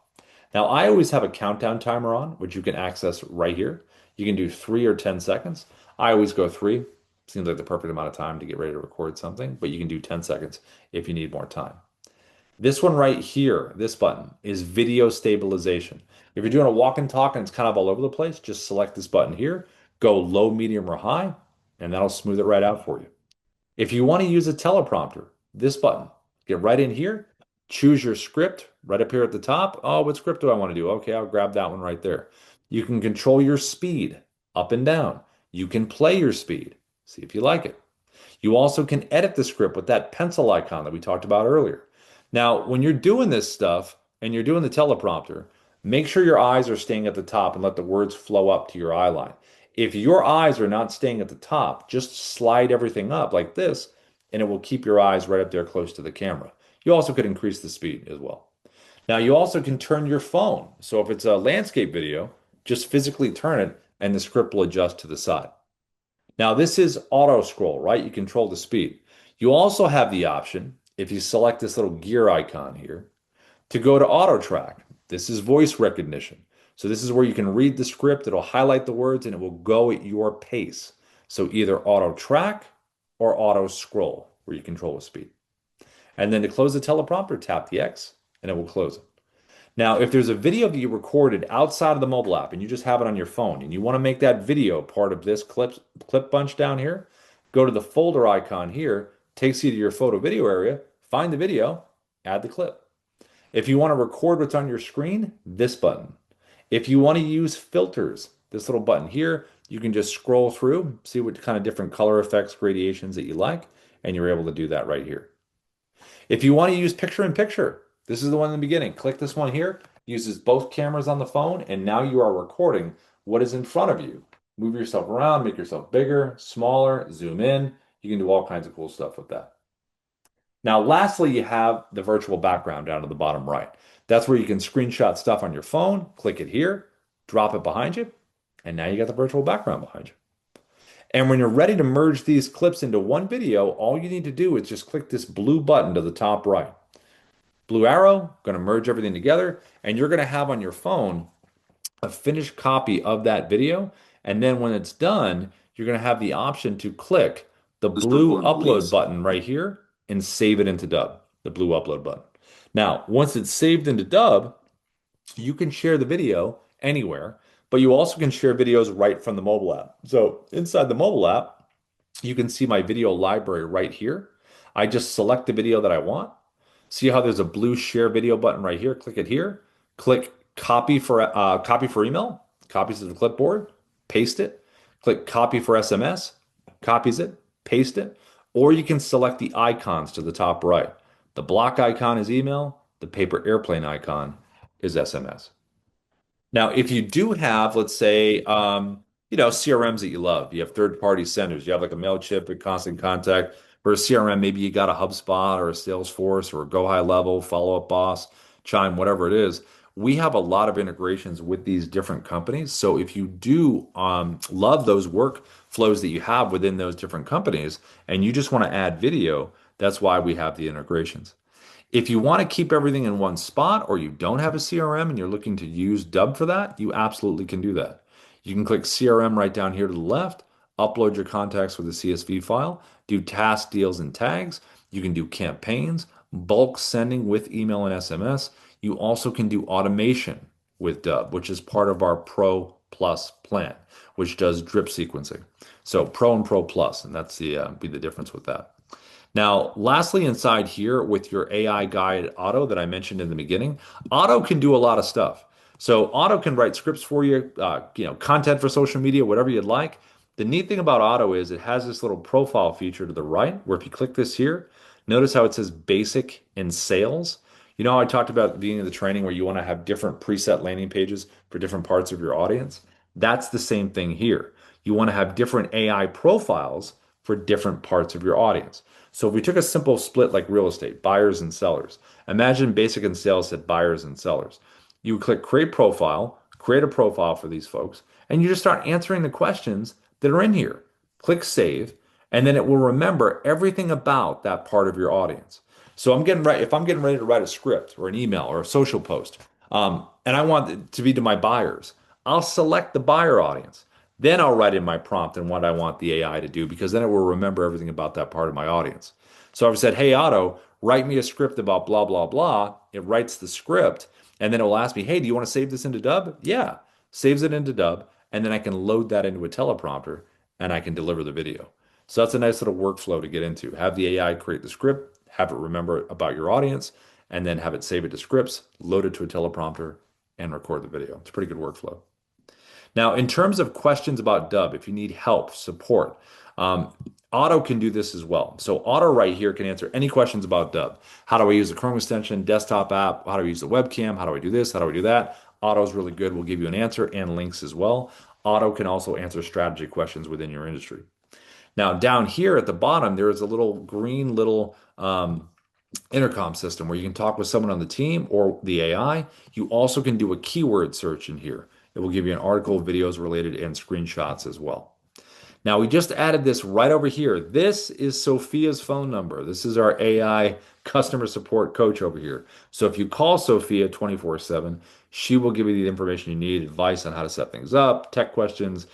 Now, I always have a countdown timer on, which you can access right here. You can do 3 or 10 seconds. I always go 3. Seems like the perfect amount of time to get ready to record something, but you can do 10 seconds if you need more time. This one right here, this button, is video stabilization. If you're doing a walk and talk and it's kind of all over the place, just select this button here, go low, medium, or high, and that'll smooth it right out for you. If you want to use a teleprompter, this button, get right in here, choose your script right up here at the top. Oh, what script do I want to do? Okay, I'll grab that one right there. You can control your speed up and down. You can play your speed. See if you like it. You also can edit the script with that pencil icon that we talked about earlier. Now, when you're doing this stuff and you're doing the teleprompter, make sure your eyes are staying at the top and let the words flow up to your eye line. If your eyes are not staying at the top, just slide everything up like this, and it will keep your eyes right up there close to the camera. You also could increase the speed as well. Now, you also can turn your phone. So if it's a landscape video, just physically turn it and the script will adjust to the side. Now, this is auto scroll, right? You control the speed. You also have the option, if you select this little gear icon here, to go to auto track. This is voice recognition. So this is where you can read the script, it'll highlight the words, and it will go at your pace. So either auto track or auto scroll, where you control the speed. And then to close the teleprompter, tap the X, and it will close it. Now, if there's a video that you recorded outside of the mobile app and you just have it on your phone and you want to make that video part of this clip bunch down here, go to the folder icon here, takes you to your photo video area, find the video, add the clip. If you want to record what's on your screen, this button. If you want to use filters, this little button here, you can just scroll through, see what kind of different color effects, gradations that you like, and you're able to do that right here. If you want to use picture in picture, this is the one in the beginning. Click this one here, uses both cameras on the phone, and now you are recording what is in front of you. Move yourself around, make yourself bigger, smaller, zoom in. You can do all kinds of cool stuff with that. Now, lastly, you have the virtual background down at the bottom right. That's where you can screenshot stuff on your phone, click it here, drop it behind you, and now you got the virtual background behind you. And when you're ready to merge these clips into one video, all you need to do is just click this blue button to the top right. Blue arrow, going to merge everything together, and you're going to have on your phone a finished copy of that video. And then when it's done, you're going to have the option to click the blue upload button right here and save it into Dubb, the blue upload button. Now, once it's saved into Dubb, you can share the video anywhere, but you also can share videos right from the mobile app. So inside the mobile app, you can see my video library right here. I just select the video that I want. See how there's a blue share video button right here? Click it here. Click copy for email, copies to the clipboard, paste it. Click copy for SMS, copies it, paste it. Or you can select the icons to the top right. The block icon is email, the paper airplane icon is SMS. Now, if you do have, let's say, CRMs that you love, you have third-party senders, you have like a Mailchimp, a Constant Contact. For a CRM, maybe you got a HubSpot or a Salesforce or a Go High Level, Follow Up Boss, Chime, whatever it is. We have a lot of integrations with these different companies. So if you do love those workflows that you have within those different companies, and you just want to add video, that's why we have the integrations. If you want to keep everything in one spot or you don't have a CRM and you're looking to use Dubb for that, you absolutely can do that. You can click CRM right down here to the left, upload your contacts with a CSV file, do task deals and tags. You can do campaigns, bulk sending with email and SMS. You also can do automation with Dubb, which is part of our Pro Plus plan, which does drip sequencing. So Pro and Pro Plus, and that's be the difference with that. Now, lastly, inside here with your AI guide Auto that I mentioned in the beginning, Auto can do a lot of stuff. So Auto can write scripts for you, content for social media, whatever you'd like. The neat thing about Auto is it has this little profile feature to the right, where if you click this here, notice how it says basic and sales. You know how I talked about at the beginning of the training where you want to have different preset landing pages for different parts of your audience? That's the same thing here. You want to have different AI profiles for different parts of your audience. So if we took a simple split like real estate, buyers and sellers, imagine basic and sales said buyers and sellers. You would click create profile, create a profile for these folks, and you just start answering the questions that are in here. Click save, and then it will remember everything about that part of your audience. So if I'm getting ready to write a script or an email or a social post, and I want it to be to my buyers, I'll select the buyer audience. Then I'll write in my prompt and what I want the AI to do because then it will remember everything about that part of my audience. So I've said, hey, Auto, write me a script about blah, blah, blah. It writes the script and then it will ask me, hey, do you want to save this into Dubb? Yeah, saves it into Dubb. And then I can load that into a teleprompter and I can deliver the video. So that's a nice little workflow to get into. Have the AI create the script, have it remember about your audience, and then have it save it to scripts, load it to a teleprompter, and record the video. It's a pretty good workflow. Now, in terms of questions about Dubb, if you need help, support, Auto can do this as well. So Auto right here can answer any questions about Dubb. How do I use the Chrome extension, desktop app? How do I use the webcam? How do I do this? How do I do that? Auto is really good. We'll give you an answer and links as well. Auto can also answer strategy questions within your industry. Now, down here at the bottom, there is a little green intercom system where you can talk with someone on the team or the AI. You also can do a keyword search in here. It will give you an article, videos related, and screenshots as well. Now, we just added this right over here. This is Sophia's phone number. This is our AI customer support coach over here. So if you call Sophia 24/7, she will give you the information you need, advice on how to set things up, tech questions,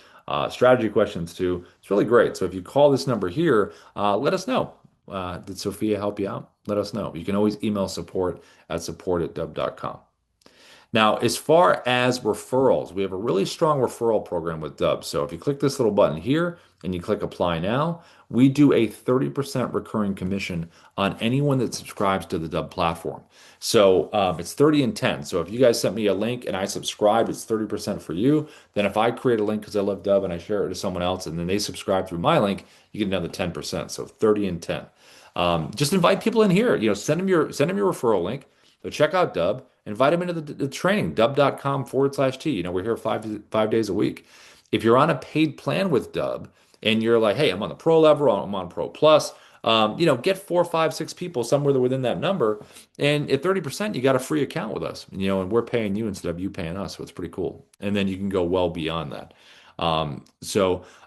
strategy questions too. It's really great. So if you call this number here, let us know. Did Sophia help you out? Let us know. You can always email support@dubb.com. Now, as far as referrals, we have a really strong referral program with Dubb. So if you click this little button here and you click apply now, we do a 30% recurring commission on anyone that subscribes to the Dubb platform. So it's 30 and 10. So if you guys sent me a link and I subscribe, it's 30% for you. Then if I create a link because I love Dubb and I share it to someone else and then they subscribe through my link, you get another 10%. So 30 and 10. Just invite people in here. Send them your referral link. So check out Dubb. Invite them into the training, dubb.com/T. We're here 5 days a week. If you're on a paid plan with Dubb and you're like, hey, I'm on the pro level, I'm on pro plus, get four, five, six people somewhere within that number. And at 30%, you got a free account with us, and we're paying you instead of you paying us. So it's pretty cool. And then you can go well beyond that.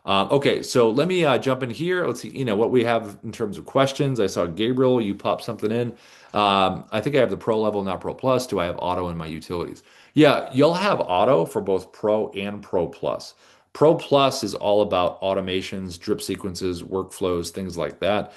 Okay, so let me jump in here. Let's see, what we have in terms of questions. I saw Gabriel, you popped something in. I think I have the pro level, not pro plus. Do I have auto in my utilities? Yeah, you'll have auto for both pro and pro plus. Pro plus is all about automations, drip sequences, workflows, things like that.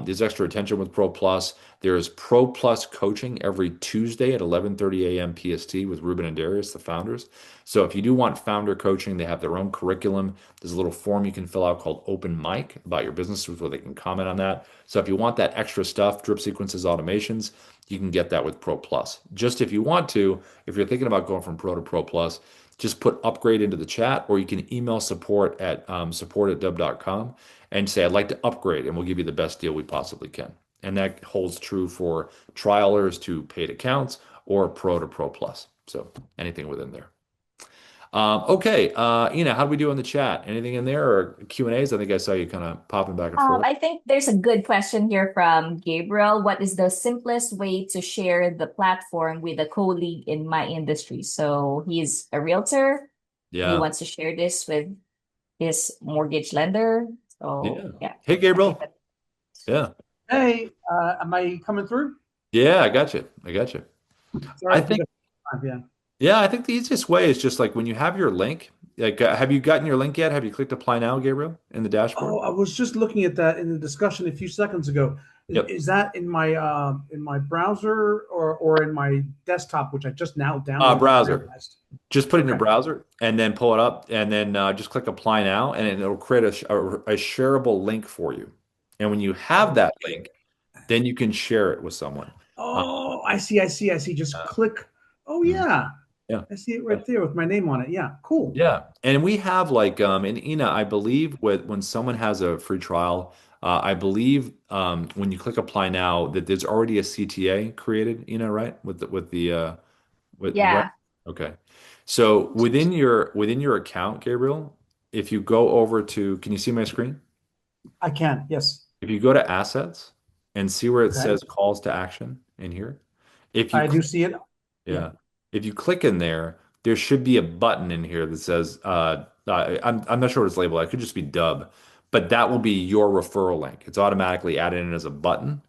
There's extra attention with pro plus. There's pro plus coaching every Tuesday at 11:30 a.m. PST with Ruben and Darius, the founders. So if you do want founder coaching, they have their own curriculum. There's a little form you can fill out called Open Mic about your business where they can comment on that. So if you want that extra stuff, drip sequences, automations, you can get that with Pro Plus. Just if you want to, if you're thinking about going from Pro to Pro Plus, just put upgrade into the chat, or you can email support@dubb.com and say, I'd like to upgrade, and we'll give you the best deal we possibly can. And that holds true for trialers to paid accounts or Pro to Pro Plus. So anything within there. Okay, how do we do in the chat? Anything in there or Q&As? I think I saw you kind of popping back and forth. I think there's a good question here from Gabriel. What is the simplest way to share the platform with a colleague in my industry? So he's a realtor. He Yeah, wants to share this with his mortgage lender. So yeah. yeah, Hey, I think Gabriel. that. Yeah, Hey, am I coming through? yeah, I got you. I got you. I Sorry for think, the time. Yeah. yeah, I think the easiest way is just like when you have your link. Like, have you gotten your link yet? Have you clicked apply now, Gabriel, in the dashboard? Oh, I was just looking at that in the discussion a few seconds ago. Yep. Is that in my browser or in my desktop, which I just now downloaded and Browser. realized? Just put it in your Okay. browser and then pull it up and then just click apply now, and it'll create a shareable link for you. And when you have that Okay. link, then you can share it with someone. Uh, Oh, I see. I see. I see. Just click. Oh mhm. yeah, Yeah. I see it right there with my name on it. Yeah. Cool. Yeah. And we have like and Ina, I believe when someone has a free trial, I believe when you click apply now that there's already a CTA created, Ina, right? With right? Yeah. Okay. So within your account, Gabriel, if you go over to, can you see my screen? I can. Yes. If you go to assets and see where it Okay. says calls to action in here, if you I do click, see it. Yeah. yeah, if you click in there, there should be a button in here that says, I'm not sure what it's labeled. It could just be Dubb, but that will be your referral link. It's automatically added in as a button.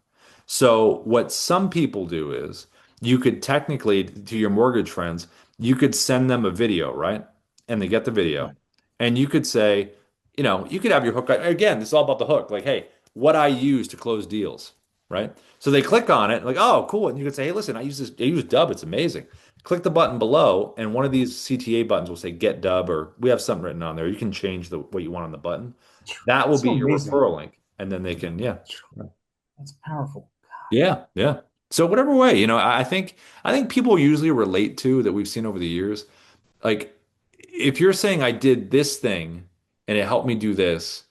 So what some people do is you could technically, to your mortgage friends, you could send them a video, right? And they get the video. Right. And you could say, you could have your hook. Again, this is all about the hook. Like, hey, what I use to close deals, right? So they click on it, like, oh, cool. And you could say, hey, listen, I use Dubb. It's amazing. Click the button below, and one of these CTA buttons will say get Dubb, or we have something written on there. You can change what you want on the button. That will That's be so your amazing. referral link. And then they can, yeah. That's powerful. Yeah, yeah. So whatever way, I think people usually relate to that we've seen over the years. Like if you're saying I did this thing and it helped me do this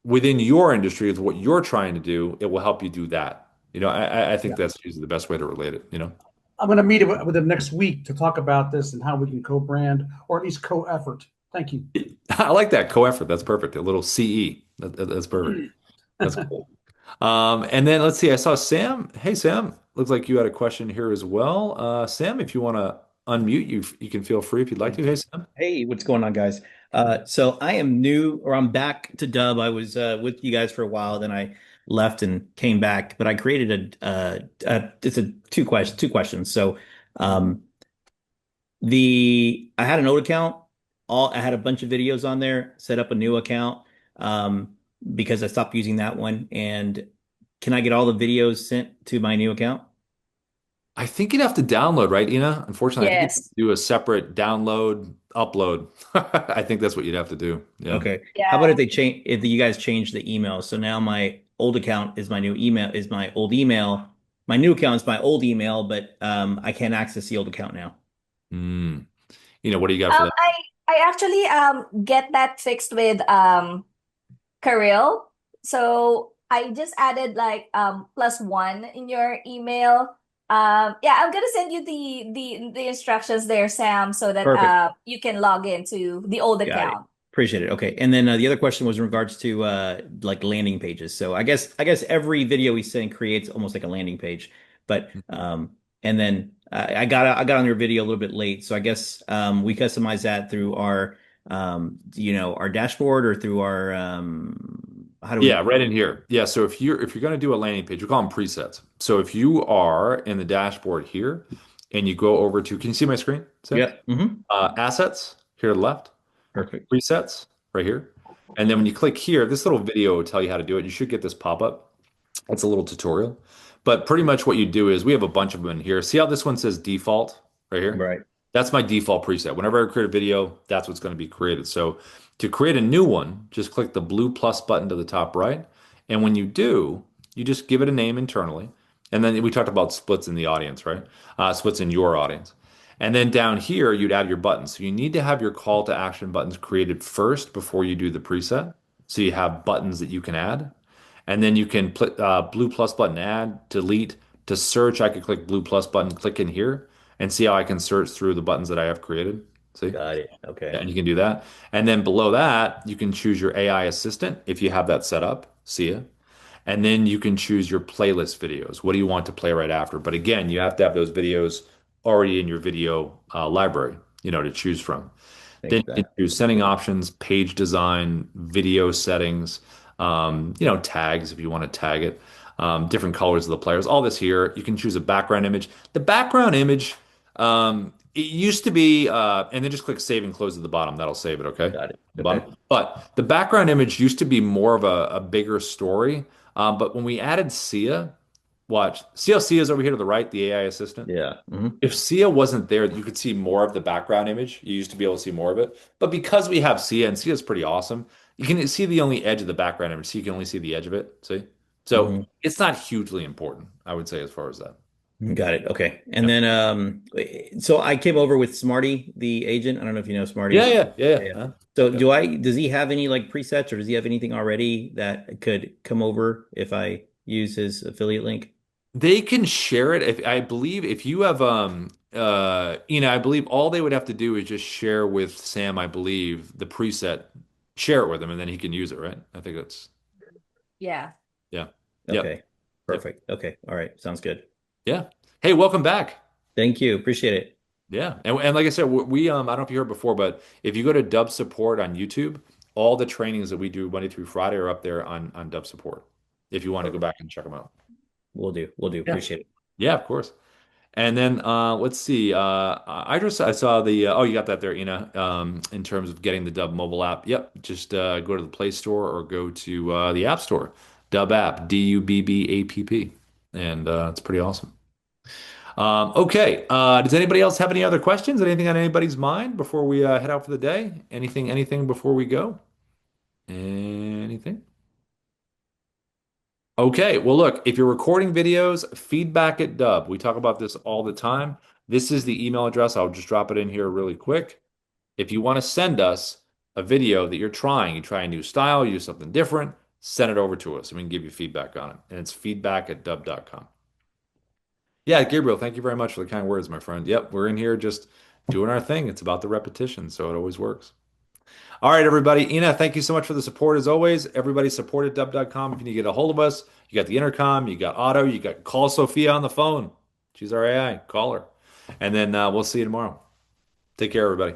within your industry of what you're trying to do, it will help you do that. I think Yeah. that's usually the best way to relate it. I'm going to meet with them next week to talk about this and how we can co-brand or at least co-effort. Thank you. I like that co-effort. That's perfect. A little CE. That's perfect. That's cool. And then let's see. I saw Sam. Hey, Sam. Looks like you had a question here as well. Sam, if you want to unmute, you can feel free if you'd like to. Hey, Sam. Hey, what's going on, guys? So I am new, or I'm back to Dubb. I was with you guys for a while, then I left and came back. But I created it's a two questions. So um, I had an old account. I had a bunch of videos on there. Set up a new account because I stopped using that one. And can I get all the videos sent to my new account? I think you'd have to download, right, Ina? Unfortunately, I think you'd have to Yes. do a separate download, upload. I think that's what you'd have to do. Yeah. Okay. How about if Yeah. they change if you guys change the email? So now my old account is my new email is my old email. My new account is my old email, but I can't access the old account now. Mm. What do you got for that? I actually get that fixed with Kirill. So I just added like +1 in your email. Yeah, I'm gonna send you the instructions there, Sam, so that Perfect. you can log into the old Got it. account. Appreciate it. Okay. And then the other question was in regards to like landing pages. So I guess every video we send creates almost like a landing page. But and then I got on your video a little bit late. So I guess we customize that through our our dashboard or through our how do Yeah, we right in here. Yeah, so if you're going to do a landing page, we call them presets. So if you are in the dashboard here and you go over to, can you see my screen, Sam? Yep. Assets here to the left, Perfect. presets right here. And then when you click here, this little video will tell you how to do it. You should get this pop-up. It's a little tutorial. But pretty much what you do is we have a bunch of them in here. See how this one says default right here? Right. That's my default preset. Whenever I create a video, that's what's going to be created. So to create a new one, just click the blue plus button to the top right. And when you do, you just give it a name internally. And then we talked about splits in the audience, right? Splits in your audience. And then down here, you'd add your buttons. So you need to have your call to action buttons created first before you do the preset. So you have buttons that you can add. And then you can put blue plus button add, delete. To search, I could click blue plus button, click in here, and see how I can search through the buttons that I have created. See? Got it. Yeah, Okay. and you can do that. And then below that, you can choose your AI assistant if you have that set up. See ya. And then you can choose your playlist videos. What do you want to play right after? But again, you have to have those videos already in your video library, to choose from. Then Thanks for you can that. do sending options, page design, video settings, tags if you want to tag it, different colors of the players, all this here. You can choose a background image. The background image, it used to be, and then just click save and close at the bottom. That'll save it, okay? Got it. The Okay. bottom. But the background image used to be more of a bigger story. But when we added Sia, watch, see how Sia's over here to the right, the AI assistant? Yeah. If Sia wasn't there, you could see more of the background image. You used to be able to see more of it. But because we have Sia, and Sia's pretty awesome, you can see the only edge of the background image. So you can only see the edge of it. See? So hmm it's not hugely important, I would say, as far as that. Got it. Okay. And Yep. then so I came over with Smarty, the agent. I don't know if you know Yeah, Smarty. yeah, yeah, Yeah. yeah. So Yep. does he have any like presets or does he have anything already that could come over if I use his affiliate link? They can share it if I believe if you have I believe all they would have to do is just share with Sam, I believe, the preset, share it with him, and then he can use it, right? I think that's Yeah. yeah. Yep. Okay. Yep. Perfect. Okay. All right. Sounds good. Yeah. Hey, welcome back. Thank you. Appreciate it. Yeah. And like I said, we I don't know if you heard before, but if you go to Dubb Support on YouTube, all the trainings that we do Monday through Friday are up there on Dubb Support if you want to go Perfect. back and check them out. We'll do. We'll do. Yeah. Appreciate it. Yeah, of course. And then let's see. I saw the oh, you got that there, Ina. In terms of getting the Dubb mobile app. Yep, just go to the Play Store or go to the App Store. Dubb app, Dubbapp, and it's pretty awesome. Okay. Does anybody else have any other questions? Anything on anybody's mind before we head out for the day? Anything before we go? Anything? Okay, well, look, if you're recording videos, feedback at Dubb. We talk about this all the time. This is the email address. I'll just drop it in here really quick. If you want to send us a video that you're trying, you try a new style, you do something different, send it over to us and we can give you feedback on it. And it's feedback@dubb.com. Yeah, Gabriel, thank you very much for the kind words, my friend. Yep, we're in here just doing our thing. It's about the repetition, so it always works. All right, everybody. Ina, thank you so much for the support as always. Everybody support at Dubb.com. If you need to get a hold of us, you got the intercom, you got Otto, you got call Sophia on the phone. She's our AI. Call her. And then we'll see you tomorrow. Take care, everybody.